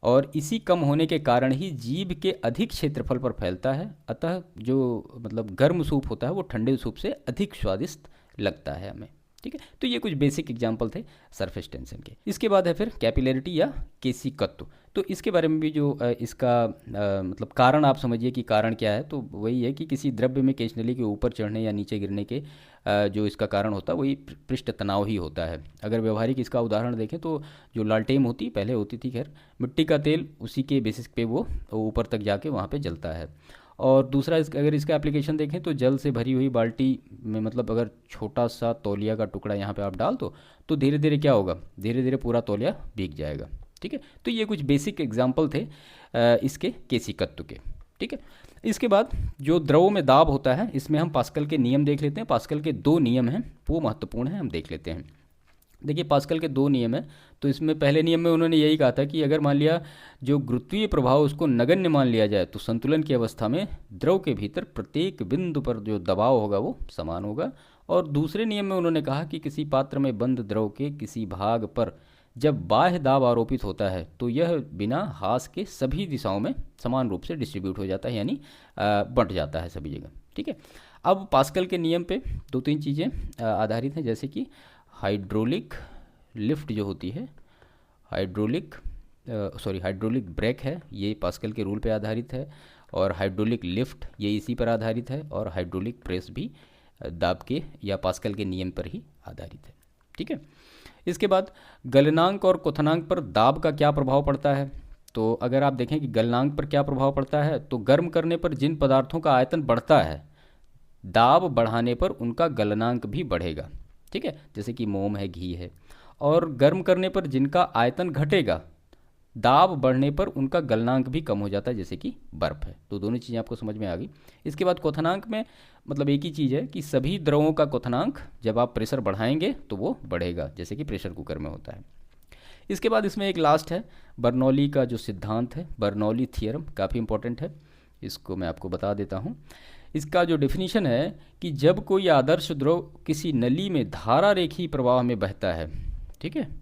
और इसी कम होने के कारण ही जीभ के अधिक क्षेत्रफल पर फैलता है, अतः जो मतलब गर्म सूप होता है वो ठंडे सूप से अधिक स्वादिष्ट लगता है हमें। ठीक है, तो ये कुछ बेसिक एग्जांपल थे सरफेस टेंशन के। इसके बाद है फिर कैपिलरिटी या केशिकत्व। तो इसके बारे में भी जो इसका मतलब कारण आप समझिए कि कारण क्या है, तो वही है कि किसी द्रव्य में केशनली के ऊपर चढ़ने या नीचे गिरने के जो इसका कारण होता है वही पृष्ठ तनाव ही होता है। अगर व्यवहारिक इसका उदाहरण देखें तो जो लालटेन होती पहले होती थी, खैर मिट्टी का तेल, उसी के बेसिस पे वो ऊपर तक जाके वहाँ पे जलता है। और दूसरा अगर इसका एप्लीकेशन देखें तो जल से भरी हुई बाल्टी में मतलब अगर छोटा सा तौलिया का टुकड़ा यहाँ पे आप डाल दो तो धीरे धीरे क्या होगा, धीरे धीरे पूरा तौलिया भीग जाएगा। ठीक है, तो ये कुछ बेसिक एग्जाम्पल थे इसके केशिकत्व के। ठीक है, इसके बाद जो द्रवों में दाब होता है इसमें हम पास्कल के नियम देख लेते हैं। पास्कल के 2 नियम हैं, वो महत्वपूर्ण हैं, हम देख लेते हैं। देखिए, पास्कल के 2 नियम हैं। तो इसमें पहले नियम में उन्होंने यही कहा था कि अगर मान लिया जो गुरुत्वीय प्रभाव उसको नगण्य मान लिया जाए तो संतुलन की अवस्था में द्रव के भीतर प्रत्येक बिंदु पर जो दबाव होगा वो समान होगा। और दूसरे नियम में उन्होंने कहा कि किसी पात्र में बंद द्रव के किसी भाग पर जब बाह्य दाब आरोपित होता है तो यह बिना ह्रास के सभी दिशाओं में समान रूप से डिस्ट्रीब्यूट हो जाता है, यानी बंट जाता है सभी जगह। ठीक है, अब पास्कल के नियम पे 2-3 चीज़ें आधारित हैं, जैसे कि हाइड्रोलिक लिफ्ट जो होती है, हाइड्रोलिक ब्रेक है, ये पास्कल के रूल पे आधारित है। और हाइड्रोलिक लिफ्ट ये इसी पर आधारित है। और हाइड्रोलिक प्रेस भी दाब के या पास्कल के नियम पर ही आधारित है। ठीक है, इसके बाद गलनांक और क्वथनांक पर दाब का क्या प्रभाव पड़ता है। तो अगर आप देखें कि गलनांक पर क्या प्रभाव पड़ता है, तो गर्म करने पर जिन पदार्थों का आयतन बढ़ता है दाब बढ़ाने पर उनका गलनांक भी बढ़ेगा। ठीक है, जैसे कि मोम है, घी है। और गर्म करने पर जिनका आयतन घटेगा दाब बढ़ने पर उनका गलनांक भी कम हो जाता है, जैसे कि बर्फ़ है। तो दोनों चीज़ें आपको समझ में आ गई। इसके बाद क्वथनांक में मतलब एक ही चीज़ है कि सभी द्रवों का क्वथनांक जब आप प्रेशर बढ़ाएंगे तो वो बढ़ेगा, जैसे कि प्रेशर कुकर में होता है। इसके बाद इसमें एक लास्ट है बर्नौली का जो सिद्धांत है, बर्नौली थियरम, काफ़ी इंपॉर्टेंट है, इसको मैं आपको बता देता हूँ। इसका जो डेफिनेशन है कि जब कोई आदर्श द्रव किसी नली में धारा रेखीय प्रवाह में बहता है, ठीक है,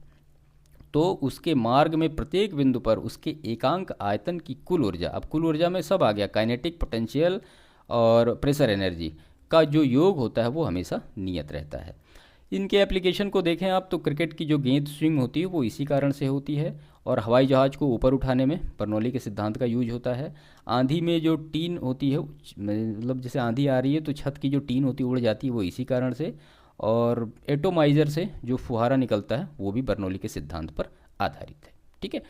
तो उसके मार्ग में प्रत्येक बिंदु पर उसके एकांक आयतन की कुल ऊर्जा, अब कुल ऊर्जा में सब आ गया, काइनेटिक, पोटेंशियल और प्रेशर एनर्जी का जो योग होता है वो हमेशा नियत रहता है। इनके एप्लीकेशन को देखें आप तो क्रिकेट की जो गेंद स्विंग होती है वो इसी कारण से होती है। और हवाई जहाज़ को ऊपर उठाने में बर्नौली के सिद्धांत का यूज होता है। आंधी में जो टीन होती है, मतलब जैसे आंधी आ रही है तो छत की जो टीन होती है उड़ जाती है, वो इसी कारण से। और एटोमाइज़र से जो फुहारा निकलता है वो भी बर्नौली के सिद्धांत पर आधारित है। ठीक है,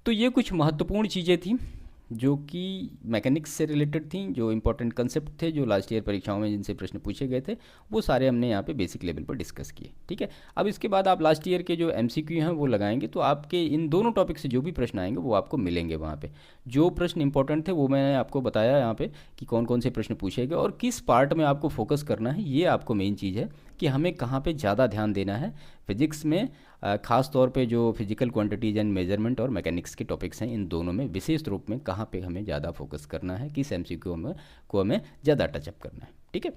तो ये कुछ महत्वपूर्ण चीज़ें थी जो कि मैकेनिक्स से रिलेटेड थी, जो इंपॉर्टेंट कंसेप्ट थे, जो लास्ट ईयर परीक्षाओं में जिनसे प्रश्न पूछे गए थे, वो सारे हमने यहाँ पे बेसिक लेवल पर डिस्कस किए। ठीक है, अब इसके बाद आप लास्ट ईयर के जो एमसीक्यू हैं वो लगाएंगे तो आपके इन दोनों टॉपिक से जो भी प्रश्न आएंगे वो आपको मिलेंगे वहाँ पे। जो प्रश्न इंपॉर्टेंट थे वो मैंने आपको बताया यहाँ पे कि कौन कौन से प्रश्न पूछे गए और किस पार्ट में आपको फोकस करना है। ये आपको मेन चीज़ है कि हमें कहाँ पे ज़्यादा ध्यान देना है फिजिक्स में, ख़ास तौर पे जो फिजिकल क्वांटिटीज एंड मेजरमेंट और मैकेनिक्स के टॉपिक्स हैं, इन दोनों में विशेष रूप में कहाँ पे हमें ज़्यादा फोकस करना है, किस एमसीक्यू में को हमें ज़्यादा टचअप करना है। ठीक है,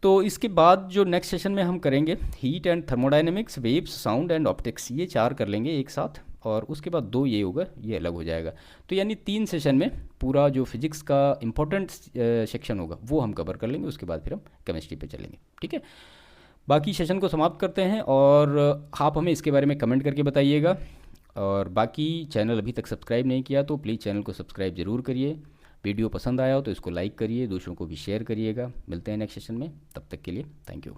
तो इसके बाद जो नेक्स्ट सेशन में हम करेंगे heat and thermodynamics, waves, sound and optics, ये 4 कर लेंगे एक साथ। और उसके बाद 2 ये होगा, ये अलग हो जाएगा। तो यानी 3 सेशन में पूरा जो फिजिक्स का इंपॉर्टेंट सेक्शन होगा वो हम कवर कर लेंगे। उसके बाद फिर हम केमिस्ट्री पे चलेंगे। ठीक है, बाकी सेशन को समाप्त करते हैं और आप हमें इसके बारे में कमेंट करके बताइएगा। और बाकी चैनल अभी तक सब्सक्राइब नहीं किया तो प्लीज़ चैनल को सब्सक्राइब ज़रूर करिए। वीडियो पसंद आया हो तो इसको लाइक करिए, दूसरों को भी शेयर करिएगा। मिलते हैं नेक्स्ट सेशन में, तब तक के लिए थैंक यू।